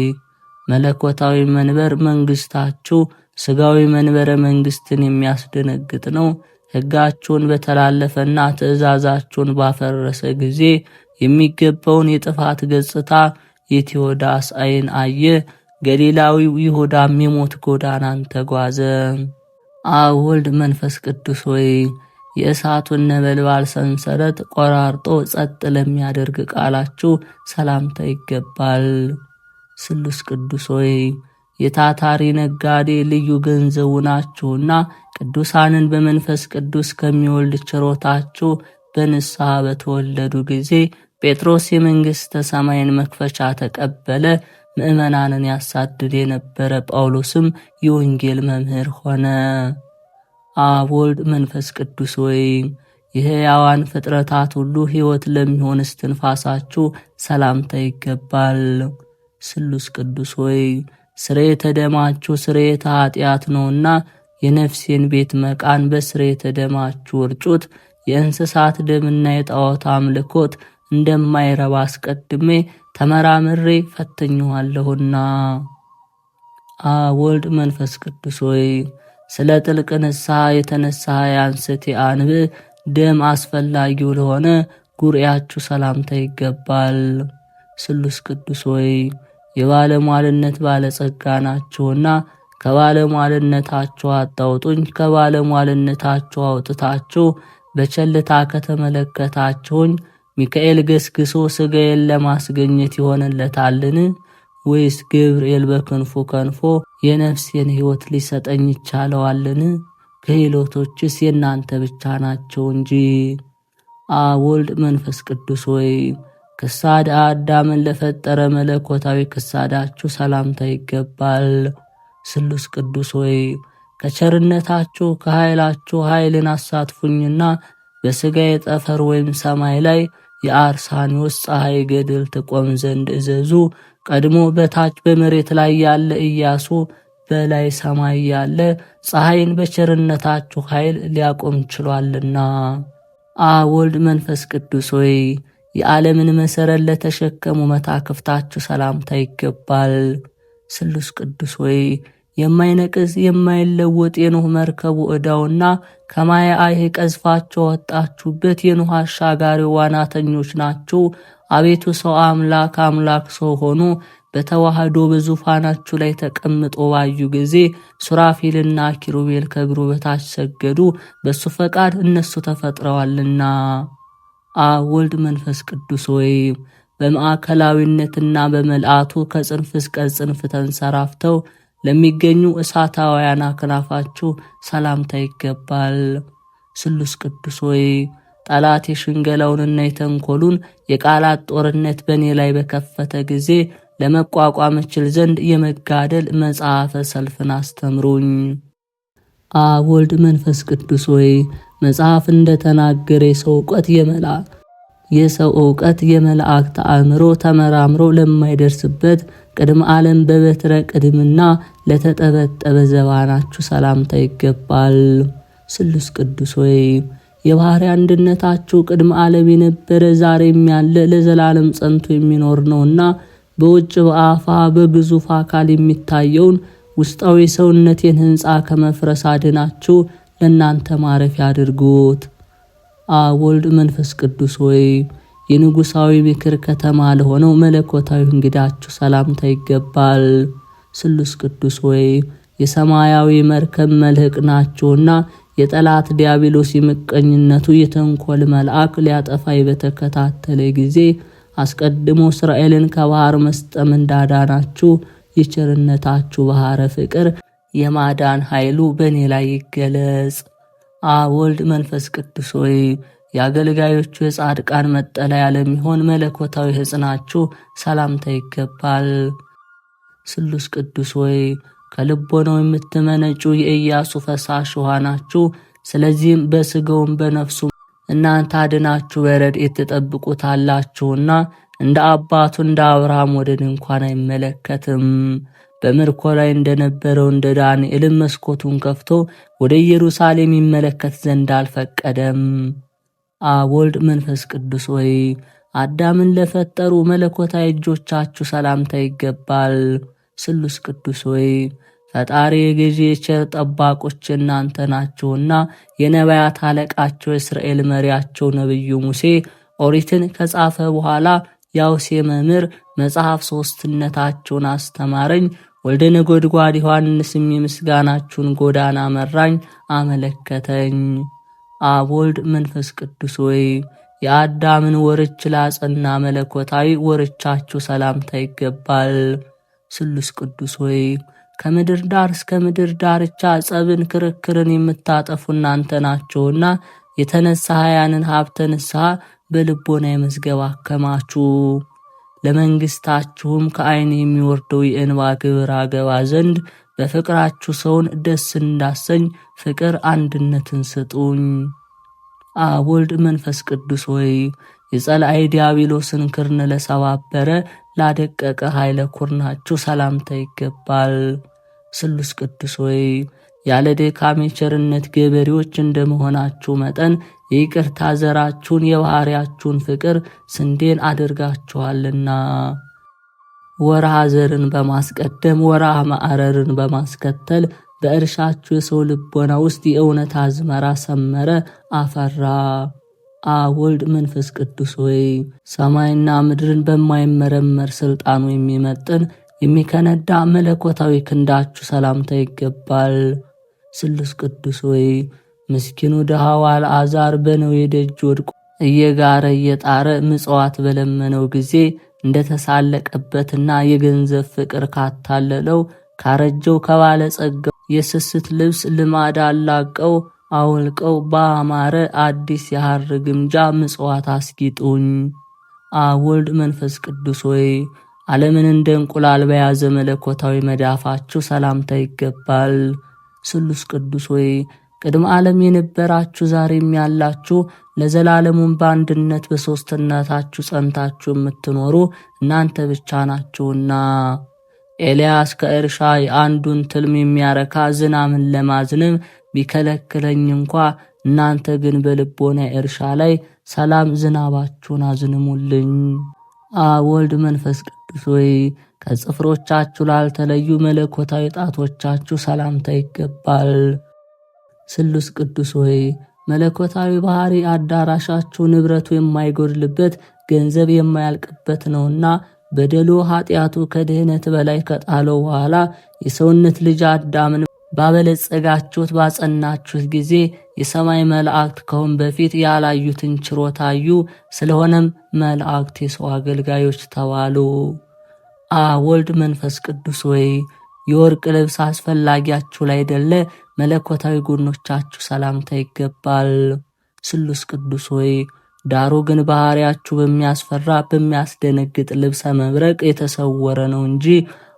Speaker 1: መለኮታዊ መንበር መንግሥታችሁ ሥጋዊ መንበረ መንግሥትን የሚያስደነግጥ ነው። ሕጋችሁን በተላለፈና ትእዛዛችሁን ባፈረሰ ጊዜ የሚገባውን የጥፋት ገጽታ የቴዎዳስ ዓይን አየ። ገሊላዊው ይሁዳም የሞት ጎዳናን ተጓዘ። አብ ወልድ መንፈስ ቅዱስ ሆይ የእሳቱን ነበልባል ሰንሰለት ቆራርጦ ጸጥ ለሚያደርግ ቃላችሁ ሰላምታ ይገባል። ስሉስ ቅዱስ ሆይ የታታሪ ነጋዴ ልዩ ገንዘቡ ናችሁና ቅዱሳንን በመንፈስ ቅዱስ ከሚወልድ ችሮታችሁ በንስሐ በተወለዱ ጊዜ ጴጥሮስ የመንግሥተ ሰማይን መክፈቻ ተቀበለ። ምዕመናንን ያሳድድ የነበረ ጳውሎስም የወንጌል መምህር ሆነ። አብ ወልድ መንፈስ ቅዱስ ሆይ የሕያዋን ፍጥረታት ሁሉ ሕይወት ለሚሆን እስትንፋሳችሁ ሰላምታ ይገባል። ስሉስ ቅዱስ ሆይ ስርየተ ደማችሁ ስርየተ ኃጢአት ነውና የነፍሴን ቤት መቃን በስርየተ ደማችሁ እርጩት። የእንስሳት ደምና የጣዖት አምልኮት እንደማይረባ አስቀድሜ ተመራምሬ ፈትኜዋለሁና። አብ ወልድ መንፈስ ቅዱስ ሆይ ስለ ጥልቅ ንስሐ የተነሳ የአንስቴ አንብዕ ደም አስፈላጊው ለሆነ ጉርያችሁ ሰላምታ ይገባል። ስሉስ ቅዱስ ሆይ የባለሟልነት ባለጸጋ ናችሁና ከባለሟልነታችሁ አታውጡኝ። ከባለሟልነታችሁ አውጥታችሁ በቸልታ ከተመለከታችሁኝ ሚካኤል ገስግሶ ሥጋዬን ለማስገኘት ይሆንለታልን? ወይስ ገብርኤል በክንፉ ከንፎ የነፍሴን ሕይወት ሊሰጠኝ ይቻለዋልን? ክህሎቶችስ የእናንተ ብቻ ናቸው እንጂ። አብ ወልድ መንፈስ ቅዱስ ሆይ ክሳድ አዳምን ለፈጠረ መለኮታዊ ክሳዳችሁ ሰላምታ ይገባል። ስሉስ ቅዱስ ሆይ ከቸርነታችሁ ከኃይላችሁ ኃይልን አሳትፉኝና በሥጋዬ ጠፈር ወይም ሰማይ ላይ የአርሳኒዎስ ፀሐይ ገድል ትቆም ዘንድ እዘዙ። ቀድሞ በታች በመሬት ላይ ያለ ኢያሱ በላይ ሰማይ ያለ ፀሐይን በቸርነታችሁ ኃይል ሊያቆም ችሏልና። አብ ወልድ መንፈስ ቅዱስ ሆይ የዓለምን መሠረት ለተሸከሙ መታክፍታችሁ ሰላምታ ይገባል። ስሉስ ቅዱስ ሆይ የማይነቅዝ የማይለወጥ የኖህ መርከቡ ዕዳውና ከማየ አይህ ቀዝፋችሁ ወጣችሁበት የኖህ አሻጋሪ ዋናተኞች ናችሁ። አቤቱ ሰው አምላክ ሰው ሆኖ በተዋህዶ በዙፋናችሁ ላይ ተቀምጦ ባዩ ጊዜ ሱራፊልና ኪሩቤል ከእግሩ በታች ሰገዱ፣ በሱ ፈቃድ እነሱ ተፈጥረዋልና። አብ ወልድ መንፈስ ቅዱስ ሆይ በማዕከላዊነትና በመልአቱ ከጽንፍ እስከ ጽንፍ ተንሰራፍተው ለሚገኙ እሳታውያን አክናፋችሁ ሰላምታ ይገባል። ስሉስ ቅዱስ ሆይ ጠላት የሽንገላውንና የተንኮሉን የቃላት ጦርነት በእኔ ላይ በከፈተ ጊዜ ለመቋቋም እችል ዘንድ የመጋደል መጽሐፈ ሰልፍን አስተምሩኝ። አብ ወልድ መንፈስ ቅዱስ ሆይ መጽሐፍ እንደተናገረ የሰው ዕውቀት የመላእክት አእምሮ ተመራምሮ ለማይደርስበት ቅድመ ዓለም በበትረ ቅድምና ለተጠበጠበ ዘባናችሁ ሰላምታ ይገባል። ስሉስ ቅዱስ ሆይ የባሕርይ አንድነታችሁ ቅድመ ዓለም የነበረ ዛሬም ያለ ለዘላለም ጸንቶ የሚኖር ነውና በውጭ በአፋ በግዙፍ አካል የሚታየውን ውስጣዊ ሰውነቴን ሕንፃ ከመፍረስ አድናችሁ ለእናንተ ማረፊያ አድርጉት። አብ ወልድ መንፈስ ቅዱስ ሆይ የንጉሣዊ ምክር ከተማ ለሆነው መለኮታዊ እንግዳችሁ ሰላምታ ይገባል። ስሉስ ቅዱስ ሆይ የሰማያዊ መርከብ መልህቅ ናችሁና የጠላት ዲያብሎስ የምቀኝነቱ የተንኮል መልአክ ሊያጠፋይ በተከታተለ ጊዜ አስቀድሞ እስራኤልን ከባህር መስጠም እንዳዳናችሁ የቸርነታችሁ ባሕረ ፍቅር የማዳን ኃይሉ በእኔ ላይ ይገለጽ። አብ ወልድ መንፈስ ቅዱስ ሆይ የአገልጋዮቹ የጻድቃን መጠለያ ለሚሆን መለኮታዊ ሕጽናችሁ ሰላምታ ይገባል። ስሉስ ቅዱስ ሆይ ከልቦናው የምትመነጩ የኢያሱ ፈሳሽ ውሃ ናችሁ። ስለዚህም በሥጋውም በነፍሱም እናንተ አድናችሁ በረድኤት ትጠብቁታላችሁና እንደ አባቱ እንደ አብርሃም ወደ ድንኳን አይመለከትም። በምርኮ ላይ እንደነበረው እንደ ዳንኤልም መስኮቱን ከፍቶ ወደ ኢየሩሳሌም ይመለከት ዘንድ አልፈቀደም። አብ ወልድ መንፈስ ቅዱስ ሆይ አዳምን ለፈጠሩ መለኮታዊ እጆቻችሁ ሰላምታ ይገባል። ስሉስ ቅዱስ ሆይ ፈጣሪ የገዢ የቸር ጠባቆች እናንተ ናችሁና የነቢያት አለቃቸው የእስራኤል መሪያቸው ነቢዩ ሙሴ ኦሪትን ከጻፈ በኋላ ያውሴ መምህር መጽሐፍ ሦስትነታችሁን አስተማረኝ። ወልደ ነጎድጓድ ዮሐንስም የምስጋናችሁን ጎዳና መራኝ አመለከተኝ። አብ ወልድ መንፈስ ቅዱስ ሆይ የአዳምን ወርች ላጸና መለኮታዊ ወርቻችሁ ሰላምታ ይገባል። ስሉስ ቅዱስ ሆይ ከምድር ዳር እስከ ምድር ዳርቻ ጸብን ክርክርን የምታጠፉ እናንተ ናችሁና የተነሳያንን ሀብተ ንስሐ በልቦና የመዝገብ አከማቹ። ለመንግሥታችሁም ከዓይን የሚወርደው የእንባ ግብር አገባ ዘንድ በፍቅራችሁ ሰውን ደስ እንዳሰኝ ፍቅር አንድነትን ስጡኝ። አብ ወልድ መንፈስ ቅዱስ ሆይ የጸልአይ ዲያብሎስን ክርን ለሰባበረ ላደቀቀ ኃይለ ኩርናችሁ ሰላምታ ይገባል። ስሉስ ቅዱስ ሆይ ያለ ድካም የቸርነት ገበሬዎች እንደመሆናችሁ መጠን የይቅርታ ዘራችሁን የባሕርያችሁን ፍቅር ስንዴን አድርጋችኋልና ወርሃ ዘርን በማስቀደም ወርሃ ማዕረርን በማስከተል በእርሻችሁ የሰው ልቦና ውስጥ የእውነት አዝመራ ሰመረ አፈራ። አብ ወልድ መንፈስ ቅዱስ ሆይ ሰማይና ምድርን በማይመረመር ስልጣኑ የሚመጥን የሚከነዳ መለኮታዊ ክንዳችሁ ሰላምታ ይገባል። ስሉስ ቅዱስ ሆይ ምስኪኑ ድሃው አልዓዛር በነዌ ደጅ ወድቆ እየጋረ እየጣረ ምጽዋት በለመነው ጊዜ እንደተሳለቀበትና የገንዘብ ፍቅር ካታለለው ካረጀው ከባለጸጋው የስስት ልብስ ልማድ አላቀው አውልቀው በአማረ አዲስ የሐር ግምጃ ምጽዋት አስጊጡኝ። አብ ወልድ መንፈስ ቅዱስ ሆይ ዓለምን እንደ እንቁላል በያዘ መለኮታዊ መዳፋችሁ ሰላምታ ይገባል። ስሉስ ቅዱስ ሆይ ቅድመ ዓለም የነበራችሁ ዛሬም ያላችሁ ለዘላለሙም በአንድነት በሦስትነታችሁ ጸንታችሁ የምትኖሩ እናንተ ብቻ ናችሁና ኤልያስ ከእርሻ የአንዱን ትልም የሚያረካ ዝናምን ለማዝነብ ቢከለክለኝ እንኳ እናንተ ግን በልቦና እርሻ ላይ ሰላም ዝናባችሁን አዝንሙልኝ። አብ ወልድ መንፈስ ቅዱስ ሆይ ከጽፍሮቻችሁ ላልተለዩ መለኮታዊ ጣቶቻችሁ ሰላምታ ይገባል። ስሉስ ቅዱስ ሆይ መለኮታዊ ባህሪ አዳራሻችሁ ንብረቱ የማይጎድልበት ገንዘብ የማያልቅበት ነውና በደሉ ኃጢአቱ ከድህነት በላይ ከጣለው በኋላ የሰውነት ልጅ አዳምን ባበለጸጋችሁት ባጸናችሁት ጊዜ የሰማይ መላእክት ከሁን በፊት ያላዩትን ችሮታዩ። ስለሆነም መላእክት የሰው አገልጋዮች ተባሉ። አብ ወልድ መንፈስ ቅዱስ ሆይ የወርቅ ልብስ አስፈላጊያችሁ ላይደለ መለኮታዊ ጎኖቻችሁ ሰላምታ ይገባል። ስሉስ ቅዱስ ሆይ ዳሩ ግን ባሕርያችሁ በሚያስፈራ በሚያስደነግጥ ልብሰ መብረቅ የተሰወረ ነው እንጂ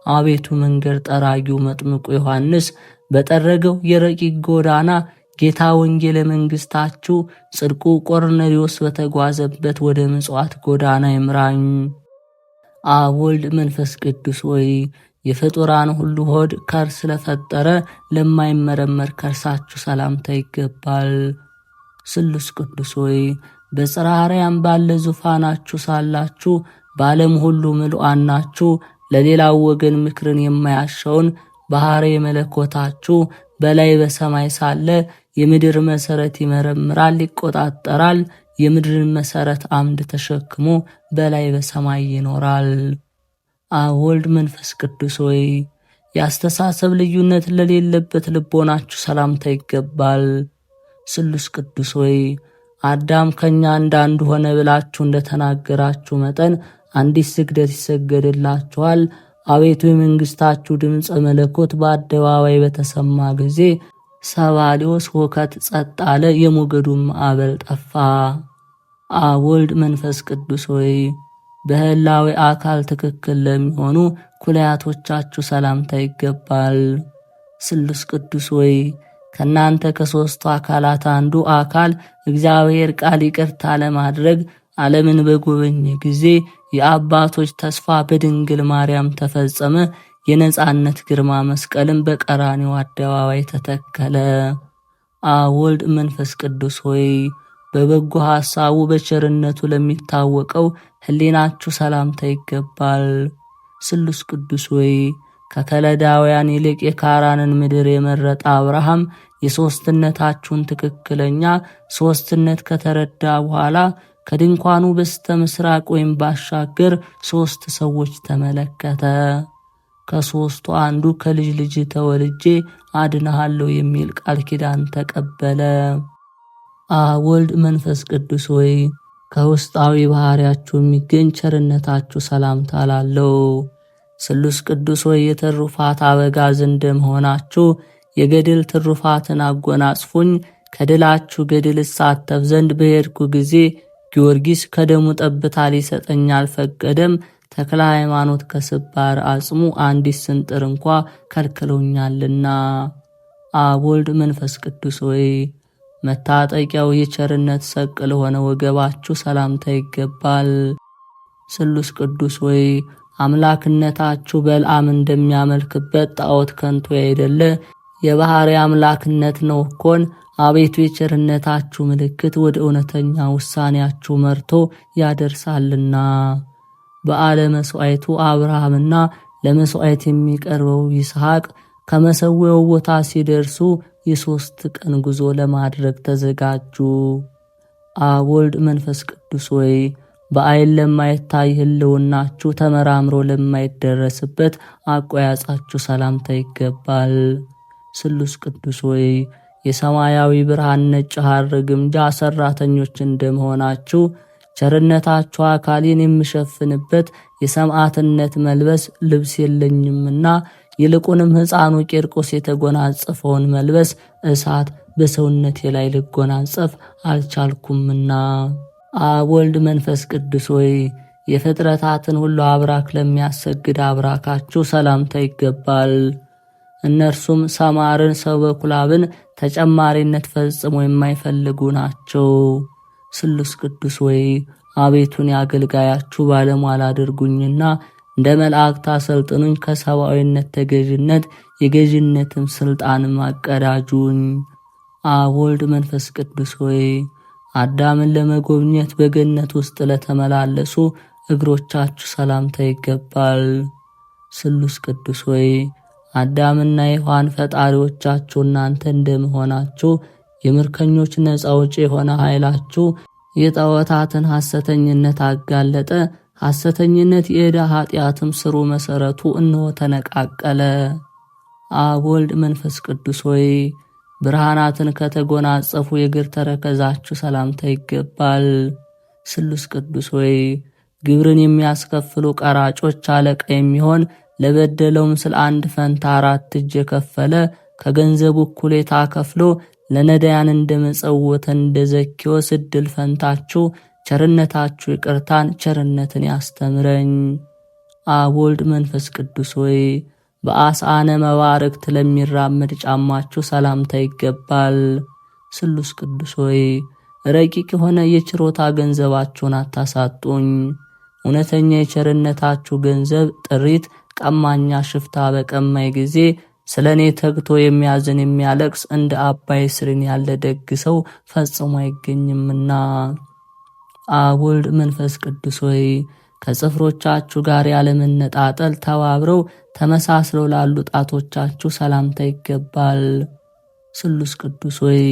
Speaker 1: አቤቱ መንገድ ጠራጊው መጥምቁ ዮሐንስ በጠረገው የረቂቅ ጎዳና ጌታ ወንጌለ መንግሥታችሁ ጽድቁ ቆርኔሌዎስ በተጓዘበት ወደ ምጽዋት ጎዳና ይምራኝ። አብ ወልድ መንፈስ ቅዱስ ሆይ የፍጡራን ሁሉ ሆድ ከርስ ስለፈጠረ ለማይመረመር ከርሳችሁ ሰላምታ ይገባል። ስሉስ ቅዱስ ሆይ በጽርሐ አርያም ባለ ዙፋናችሁ ሳላችሁ በዓለም ሁሉ ምሉዓን ናችሁ። ለሌላው ወገን ምክርን የማያሻውን ባሕርየ መለኮታችሁ በላይ በሰማይ ሳለ የምድር መሠረት ይመረምራል ይቆጣጠራል። የምድርን መሠረት አምድ ተሸክሞ በላይ በሰማይ ይኖራል። አብ ወልድ መንፈስ ቅዱስ ሆይ የአስተሳሰብ ልዩነት ለሌለበት ልቦናችሁ ሰላምታ ይገባል። ስሉስ ቅዱስ ሆይ አዳም ከእኛ እንዳንዱ ሆነ ብላችሁ እንደተናገራችሁ መጠን አንዲት ስግደት ይሰገድላችኋል። አቤቱ የመንግሥታችሁ ድምፀ መለኮት በአደባባይ በተሰማ ጊዜ ሰባሊዮስ ሁከት ጸጥ አለ፣ የሞገዱም ማዕበል ጠፋ። አብ ወልድ መንፈስ ቅዱስ ሆይ በህላዌ አካል ትክክል ለሚሆኑ ኩላያቶቻችሁ ሰላምታ ይገባል። ስሉስ ቅዱስ ሆይ ከእናንተ ከሦስቱ አካላት አንዱ አካል እግዚአብሔር ቃል ይቅርታ ለማድረግ ዓለምን በጎበኘ ጊዜ የአባቶች ተስፋ በድንግል ማርያም ተፈጸመ። የነጻነት ግርማ መስቀልም በቀራንዮ አደባባይ ተተከለ። አብ ወልድ መንፈስ ቅዱስ ሆይ በበጎ ሐሳቡ በቸርነቱ ለሚታወቀው ሕሊናችሁ ሰላምታ ይገባል። ስሉስ ቅዱስ ሆይ ከከለዳውያን ይልቅ የካራንን ምድር የመረጠ አብርሃም የሦስትነታችሁን ትክክለኛ ሦስትነት ከተረዳ በኋላ ከድንኳኑ በስተ ምስራቅ ወይም ባሻገር 3 ሰዎች ተመለከተ። ከሦስቱ አንዱ ከልጅ ልጅ ተወልጄ አድንሃለሁ የሚል ቃል ኪዳን ተቀበለ። አብ ወልድ መንፈስ ቅዱስ ሆይ ከውስጣዊ ባህሪያችሁ የሚገኝ ቸርነታችሁ ሰላምታ ላለው። ስሉስ ቅዱስ ሆይ የትሩፋት አበጋዝ እንደመሆናችሁ የገድል ትሩፋትን አጎናጽፉኝ። ከድላችሁ ገድል እሳተፍ ዘንድ በሄድኩ ጊዜ ጊዮርጊስ ከደሙ ጠብታ ሊሰጠኝ አልፈቀደም። ተክለ ሃይማኖት ከስባር አጽሙ አንዲት ስንጥር እንኳ ከልክለውኛልና። አብ ወልድ መንፈስ ቅዱስ ሆይ መታጠቂያው የቸርነት ሰቅ ለሆነ ወገባችሁ ሰላምታ ይገባል። ስሉስ ቅዱስ ሆይ አምላክነታችሁ በልዓም እንደሚያመልክበት ጣዖት ከንቱ ያይደለ የባህሪ አምላክነት ነው እኮን። አቤቱ የቸርነታችሁ ምልክት ወደ እውነተኛ ውሳኔያችሁ መርቶ ያደርሳልና። በዓለ መሥዋዕቱ አብርሃምና ለመሥዋዕት የሚቀርበው ይስሐቅ ከመሠዊያው ቦታ ሲደርሱ የ3 ቀን ጉዞ ለማድረግ ተዘጋጁ። አብ ወልድ መንፈስ ቅዱስ ሆይ በዓይን ለማይታይ ሕልውናችሁ ተመራምሮ ለማይደረስበት አቆያጻችሁ ሰላምታ ይገባል። ስሉስ ቅዱስ ሆይ የሰማያዊ ብርሃን ነጭ ሐር ግምጃ ሠራተኞች እንደመሆናችሁ ቸርነታችሁ አካሌን የምሸፍንበት የሰማዕትነት መልበስ ልብስ የለኝምና ይልቁንም ሕፃኑ ቂርቆስ የተጎናጸፈውን መልበስ እሳት በሰውነቴ ላይ ልጎናጸፍ አልቻልኩምና። አብ ወልድ መንፈስ ቅዱስ ሆይ የፍጥረታትን ሁሉ አብራክ ለሚያሰግድ አብራካችሁ ሰላምታ ይገባል። እነርሱም ሰማርን፣ ሰበኩላብን ተጨማሪነት ፈጽሞ የማይፈልጉ ናቸው። ስሉስ ቅዱስ ሆይ አቤቱን የአገልጋያችሁ ባለሟል አድርጉኝና እንደ መላእክት አሰልጥኑኝ። ከሰብአዊነት ተገዥነት የገዥነትም ሥልጣንም አቀዳጁኝ። አብ ወልድ መንፈስ ቅዱስ ሆይ አዳምን ለመጎብኘት በገነት ውስጥ ለተመላለሱ እግሮቻችሁ ሰላምታ ይገባል። ስሉስ ቅዱስ ሆይ አዳምና ሔዋን ፈጣሪዎቻችሁ እናንተ እንደመሆናችሁ የምርኮኞች ነፃ አውጪ የሆነ ኃይላችሁ የጣዖታትን ሐሰተኝነት አጋለጠ። ሐሰተኝነት የዕዳ ኃጢአትም ስሩ መሠረቱ እነሆ ተነቃቀለ። አብ ወልድ መንፈስ ቅዱስ ሆይ ብርሃናትን ከተጎናጸፉ የእግር ተረከዛችሁ ሰላምታ ይገባል። ስሉስ ቅዱስ ሆይ ግብርን የሚያስከፍሉ ቀራጮች አለቃ የሚሆን ለበደለውም ስለ 1 ፈንታ 4 እጅ የከፈለ ከገንዘቡ እኩሌታ ከፍሎ ለነዳያን እንደመጸወተ እንደ ዘኬዎስ ዕድል ፈንታችሁ ቸርነታችሁ ይቅርታን ቸርነትን ያስተምረኝ። አብ ወልድ መንፈስ ቅዱስ ሆይ በአስአነ መባረክት ለሚራመድ ጫማችሁ ሰላምታ ይገባል። ስሉስ ቅዱስ ሆይ ረቂቅ የሆነ የችሮታ ገንዘባችሁን አታሳጡኝ። እውነተኛ የቸርነታችሁ ገንዘብ ጥሪት ቀማኛ ሽፍታ በቀማይ ጊዜ ስለ እኔ ተግቶ የሚያዝን የሚያለቅስ እንደ አባይ ስርን ያለ ደግ ሰው ፈጽሞ አይገኝምና። አብ ወልድ መንፈስ ቅዱስ ሆይ ከጽፍሮቻችሁ ጋር ያለመነጣጠል ተባብረው ተመሳስለው ላሉ ጣቶቻችሁ ሰላምታ ይገባል። ስሉስ ቅዱስ ሆይ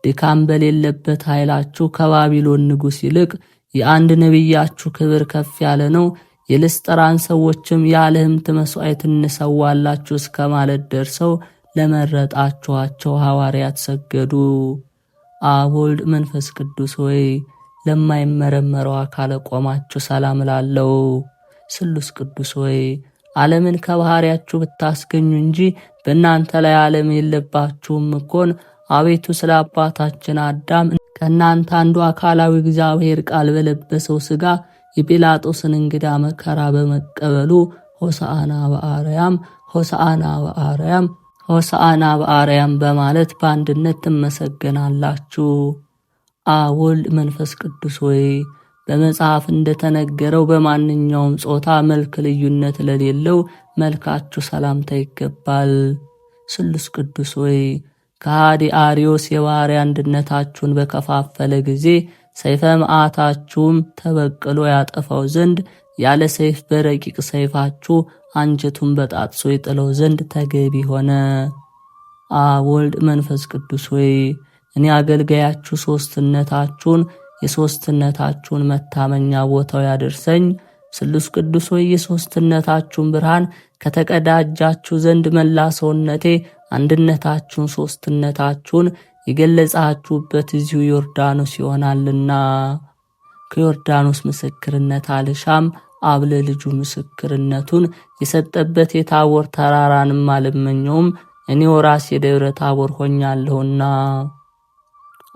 Speaker 1: ድካም በሌለበት ኃይላችሁ ከባቢሎን ንጉሥ ይልቅ የአንድ ነቢያችሁ ክብር ከፍ ያለ ነው። የልስጥራን ሰዎችም ያለህምት መሥዋዕት እንሰዋላችሁ እስከ ማለት ደርሰው ለመረጣችኋቸው ሐዋርያት ሰገዱ። አብ ወልድ መንፈስ ቅዱስ ሆይ ለማይመረመረው አካለ ቆማችሁ ሰላም ላለው። ስሉስ ቅዱስ ሆይ ዓለምን ከባህሪያችሁ ብታስገኙ እንጂ በእናንተ ላይ ዓለም የለባችሁም እኮን። አቤቱ ስለ አባታችን አዳም ከእናንተ አንዱ አካላዊ እግዚአብሔር ቃል በለበሰው ሥጋ የጲላጦስን እንግዳ መከራ በመቀበሉ ሆሳዕና በአርያም ሆሳዕና በአርያም ሆሳዕና በአርያም በማለት በአንድነት ትመሰገናላችሁ። አብ ወልድ መንፈስ ቅዱስ ሆይ በመጽሐፍ እንደተነገረው በማንኛውም ጾታ መልክ ልዩነት ለሌለው መልካችሁ ሰላምታ ይገባል። ስሉስ ቅዱስ ሆይ ከሃዲ አርዮስ የባሕርይ አንድነታችሁን በከፋፈለ ጊዜ ሰይፈ መዓታችሁም ተበቅሎ ያጠፋው ዘንድ ያለ ሰይፍ በረቂቅ ሰይፋችሁ አንጀቱን በጣጥሶ ይጥለው ዘንድ ተገቢ ሆነ። አብ ወልድ መንፈስ ቅዱስ ሆይ እኔ አገልጋያችሁ ሦስትነታችሁን የሦስትነታችሁን መታመኛ ቦታው ያደርሰኝ። ስሉስ ቅዱስ ሆይ የሦስትነታችሁን ብርሃን ከተቀዳጃችሁ ዘንድ መላ ሰውነቴ አንድነታችሁን ሦስትነታችሁን የገለጻችሁበት እዚሁ ዮርዳኖስ ይሆናልና ከዮርዳኖስ ምስክርነት አልሻም። አብ ለልጁ ምስክርነቱን የሰጠበት የታቦር ተራራንም አልመኘውም፣ እኔ ወራሴ የደብረ ታቦር ሆኛለሁና።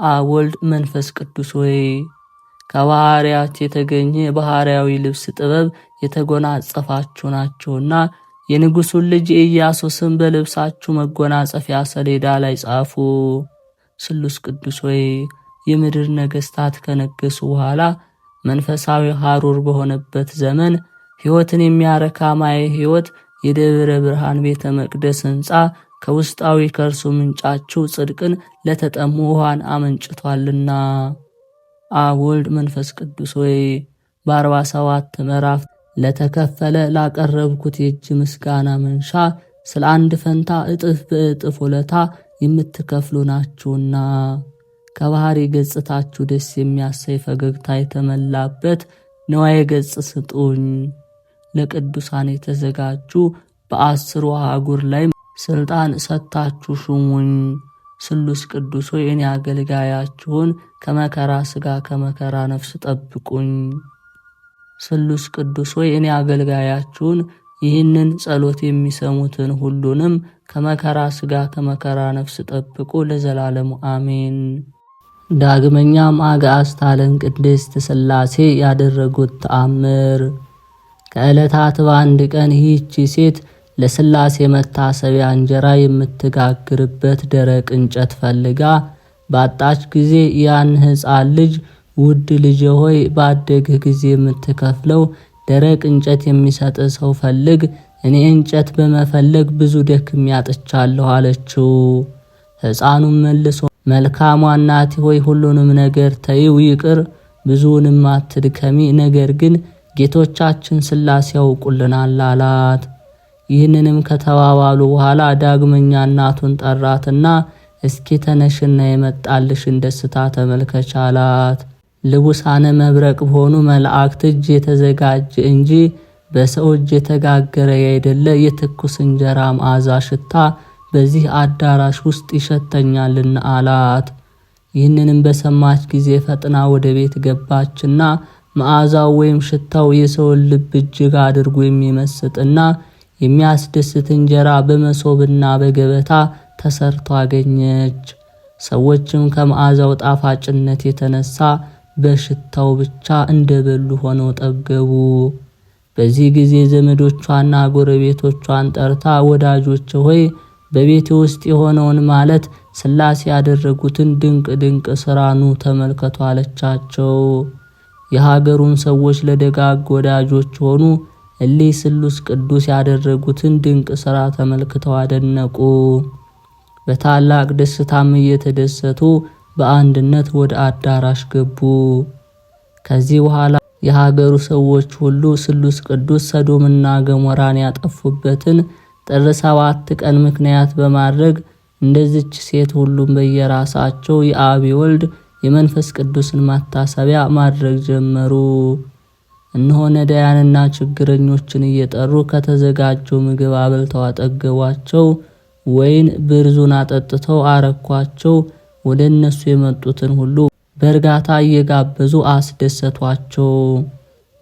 Speaker 1: አብ ወልድ መንፈስ ቅዱስ ሆይ ከባሕርያት የተገኘ ባሕርያዊ ልብስ ጥበብ የተጎናጸፋችሁ ናቸውና የንጉሡን ልጅ የኢያሱ ስም በልብሳችሁ መጎናጸፊያ ሰሌዳ ላይ ጻፉ። ስሉስ ቅዱስ ሆይ የምድር ነገሥታት ከነገሱ በኋላ መንፈሳዊ ሐሩር በሆነበት ዘመን ሕይወትን የሚያረካ ማየ ሕይወት የደብረ ብርሃን ቤተ መቅደስ ሕንፃ ከውስጣዊ ከእርሱ ምንጫችሁ ጽድቅን ለተጠሙ ውሃን አመንጭቷልና። አብ ወልድ መንፈስ ቅዱስ ሆይ በ47 ምዕራፍ ለተከፈለ ላቀረብኩት የእጅ ምስጋና መንሻ ስለ አንድ ፈንታ እጥፍ በእጥፍ ውለታ የምትከፍሉ ናችሁና ከባሕሪ ገጽታችሁ ደስ የሚያሰይ ፈገግታ የተመላበት ንዋየ ገጽ ስጡኝ። ለቅዱሳን የተዘጋጁ በ10 አህጉር ላይ ስልጣን ሰጥታችሁ ሹሙኝ። ስሉስ ቅዱስ ሆይ እኔ አገልጋያችሁን ከመከራ ሥጋ ከመከራ ነፍስ ጠብቁኝ። ስሉስ ቅዱስ ሆይ እኔ አገልጋያችሁን ይህንን ጸሎት የሚሰሙትን ሁሉንም ከመከራ ሥጋ ከመከራ ነፍስ ጠብቁ ለዘላለሙ አሜን። ዳግመኛም አጋዕዝተ ዓለም ቅድስት ሥላሴ ያደረጉት ተአምር። ከዕለታት በአንድ ቀን ይህቺ ሴት ለሥላሴ መታሰቢያ እንጀራ የምትጋግርበት ደረቅ እንጨት ፈልጋ ባጣች ጊዜ ያን ሕፃን ልጅ ውድ ልጅ ሆይ ባደግህ ጊዜ የምትከፍለው ደረቅ እንጨት የሚሰጥ ሰው ፈልግ፣ እኔ እንጨት በመፈለግ ብዙ ደክሜ አጥቻለሁ አለችው። ሕፃኑም መልሶ መልካሟ እናቴ ሆይ ሁሉንም ነገር ተይው ይቅር፣ ብዙውንም አትድከሚ፣ ነገር ግን ጌቶቻችን ሥላሴ ያውቁልናል አላት። ይህንንም ከተባባሉ በኋላ ዳግመኛ እናቱን ጠራትና እስኪ ተነሽና የመጣልሽን ደስታ ተመልከች አላት። ልቡሳነ መብረቅ በሆኑ መላእክት እጅ የተዘጋጀ እንጂ በሰው እጅ የተጋገረ ያይደለ የትኩስ እንጀራ መዓዛ ሽታ በዚህ አዳራሽ ውስጥ ይሸተኛልና አላት። ይህንንም በሰማች ጊዜ ፈጥና ወደ ቤት ገባችና መዓዛው ወይም ሽታው የሰውን ልብ እጅግ አድርጎ የሚመስጥና የሚያስደስት እንጀራ በመሶብና በገበታ ተሰርቶ አገኘች። ሰዎችም ከመዓዛው ጣፋጭነት የተነሳ በሽታው ብቻ እንደበሉ ሆነው ጠገቡ። በዚህ ጊዜ ዘመዶቿና ጎረቤቶቿን ጠርታ ወዳጆች ሆይ በቤት ውስጥ የሆነውን ማለት ሥላሴ ያደረጉትን ድንቅ ድንቅ ሥራ ኑ ተመልከቱ አለቻቸው። የሀገሩን ሰዎች ለደጋግ ወዳጆች ሆኑ እሊህ ስሉስ ቅዱስ ያደረጉትን ድንቅ ሥራ ተመልክተው አደነቁ። በታላቅ ደስታም እየተደሰቱ በአንድነት ወደ አዳራሽ ገቡ። ከዚህ በኋላ የሀገሩ ሰዎች ሁሉ ስሉስ ቅዱስ ሰዶምና ገሞራን ያጠፉበትን ጥር 7 ቀን ምክንያት በማድረግ እንደዚች ሴት ሁሉም በየራሳቸው የአብ ወልድ የመንፈስ ቅዱስን ማታሰቢያ ማድረግ ጀመሩ። እነሆ ነዳያንና ችግረኞችን እየጠሩ ከተዘጋጀው ምግብ አብልተው አጠገቧቸው፣ ወይን ብርዙን አጠጥተው አረኳቸው። ወደ እነሱ የመጡትን ሁሉ በእርጋታ እየጋበዙ አስደሰቷቸው።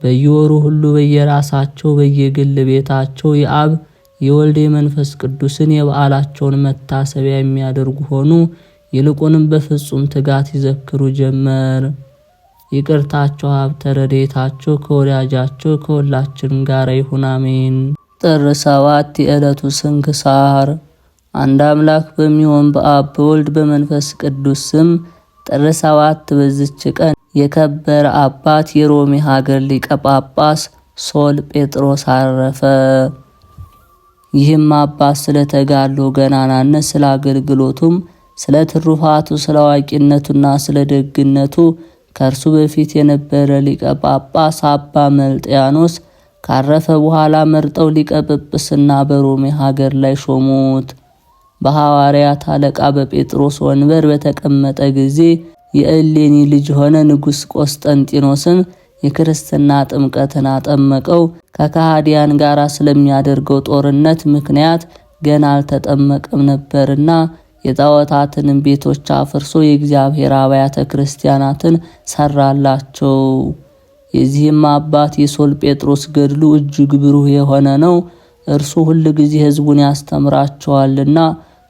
Speaker 1: በየወሩ ሁሉ በየራሳቸው በየግል ቤታቸው የአብ የወልድ የመንፈስ ቅዱስን የበዓላቸውን መታሰቢያ የሚያደርጉ ሆኑ። ይልቁንም በፍጹም ትጋት ይዘክሩ ጀመር። ይቅርታቸው ሀብተ ረድኤታቸው ከወዳጃቸው ከሁላችን ጋር ይሁን አሜን። ጥር 7 የዕለቱ ስንክሳር። አንድ አምላክ በሚሆን በአብ በወልድ በመንፈስ ቅዱስ ስም ጥር 7 በዚች ቀን የከበረ አባት የሮሜ ሀገር ሊቀ ጳጳስ ሶል ጴጥሮስ አረፈ። ይህም አባት ስለ ተጋድሎ ገናናነት፣ ስለ አገልግሎቱም፣ ስለ ትሩፋቱ፣ ስለ አዋቂነቱና ስለ ደግነቱ ከእርሱ በፊት የነበረ ሊቀ ጳጳስ አባ መልጥያኖስ ካረፈ በኋላ መርጠው ሊቀ ጵጵስና በሮሜ ሀገር ላይ ሾሙት። በሐዋርያት አለቃ በጴጥሮስ ወንበር በተቀመጠ ጊዜ የእሌኒ ልጅ ሆነ ንጉሥ ቆስጠንጢኖስን የክርስትና ጥምቀትን አጠመቀው። ከካህዲያን ጋር ስለሚያደርገው ጦርነት ምክንያት ገና አልተጠመቀም ነበርና የጣዖታትን ቤቶች አፍርሶ የእግዚአብሔር አብያተ ክርስቲያናትን ሰራላቸው። የዚህም አባት የሶል ጴጥሮስ ገድሉ እጅግ ብሩህ የሆነ ነው። እርሱ ሁል ጊዜ ሕዝቡን ያስተምራቸዋልና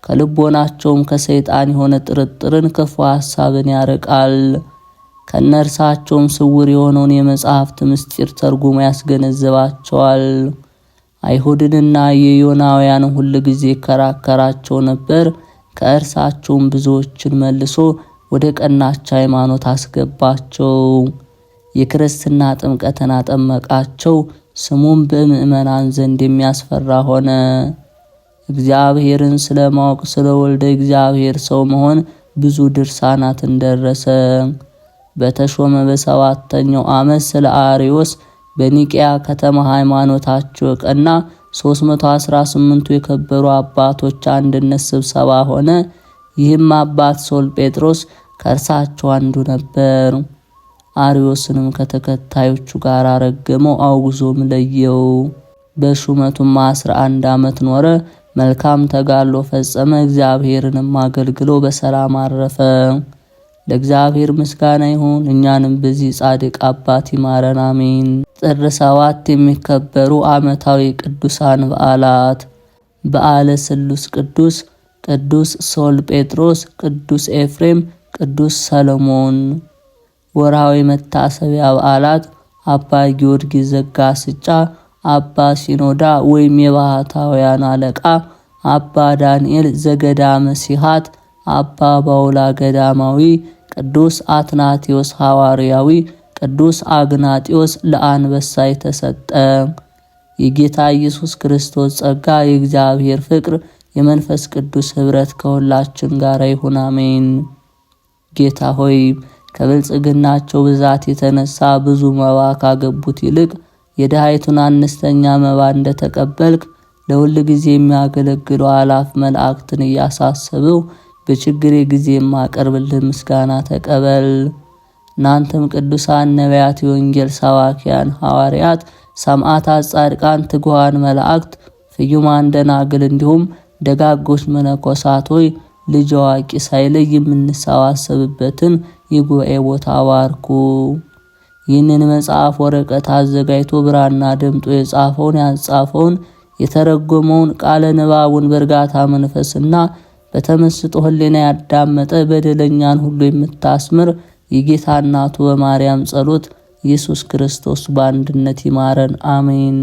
Speaker 1: ከልቦናቸውም ከሰይጣን የሆነ ጥርጥርን፣ ክፉ ሐሳብን ያርቃል። ከነርሳቸውም ስውር የሆነውን የመጽሐፍት ምስጢር ተርጉሞ ያስገነዝባቸዋል። አይሁድንና የዮናውያን ሁል ጊዜ ይከራከራቸው ነበር። ከእርሳቸውም ብዙዎችን መልሶ ወደ ቀናች ሃይማኖት አስገባቸው። የክርስትና ጥምቀትን አጠመቃቸው። ስሙም በምእመናን ዘንድ የሚያስፈራ ሆነ። እግዚአብሔርን ስለማወቅ ስለ ወልደ እግዚአብሔር ሰው መሆን ብዙ ድርሳናትን ደረሰ። በተሾመ በ7ኛው ዓመት ስለ አርዮስ በኒቅያ ከተማ ሃይማኖታቸው ቀና 318ቱ የከበሩ አባቶች አንድነት ስብሰባ ሆነ። ይህም አባት ሶል ጴጥሮስ ከእርሳቸው አንዱ ነበር። አርዮስንም ከተከታዮቹ ጋር ረገመው፣ አውግዞም ለየው። በሹመቱም 11 ዓመት ኖረ። መልካም ተጋድሎ ፈጸመ። እግዚአብሔርንም አገልግሎ በሰላም አረፈ። ለእግዚአብሔር ምስጋና ይሁን፣ እኛንም በዚህ ጻድቅ አባት ይማረን አሜን። ጥር 7 የሚከበሩ ዓመታዊ ቅዱሳን በዓላት። በዓለ ስሉስ ቅዱስ፣ ቅዱስ ሶል ጴጥሮስ፣ ቅዱስ ኤፍሬም፣ ቅዱስ ሰሎሞን። ወርሃዊ መታሰቢያ በዓላት አባ ጊዮርጊስ ዘጋስጫ፣ አባ ሲኖዳ ወይም የባህታውያን አለቃ፣ አባ ዳንኤል ዘገዳመ ሲሃት፣ አባ ባውላ ገዳማዊ፣ ቅዱስ አትናቴዎስ ሐዋርያዊ፣ ቅዱስ አግናጢዮስ ለአንበሳ የተሰጠ። የጌታ ኢየሱስ ክርስቶስ ጸጋ፣ የእግዚአብሔር ፍቅር፣ የመንፈስ ቅዱስ ኅብረት ከሁላችን ጋር ይሁን አሜን። ጌታ ሆይ ከብልጽግናቸው ብዛት የተነሳ ብዙ መባ ካገቡት ይልቅ የድሃይቱን አነስተኛ መባ እንደተቀበልክ ለሁል ጊዜ የሚያገለግሉ አላፍ መላእክትን እያሳሰብው በችግሬ ጊዜ የማቀርብልህ ምስጋና ተቀበል። እናንተም ቅዱሳን ነቢያት፣ የወንጌል ሰባኪያን ሐዋርያት፣ ሰማዕታት፣ ጻድቃን፣ ትጉሃን መላእክት፣ ፍዩማን ደናግል እንዲሁም ደጋጎች መነኮሳት ሆይ ልጅ አዋቂ ሳይለይ የምንሰባሰብበትን የጉባኤ ቦታ ባርኩ። ይህንን መጽሐፍ ወረቀት አዘጋጅቶ ብራና ደምጦ የጻፈውን ያጻፈውን የተረጎመውን ቃለ ንባቡን በእርጋታ መንፈስና በተመስጦ ሕሊና ያዳመጠ በደለኛን ሁሉ የምታስምር የጌታ እናቱ በማርያም ጸሎት ኢየሱስ ክርስቶስ በአንድነት ይማረን አሜን።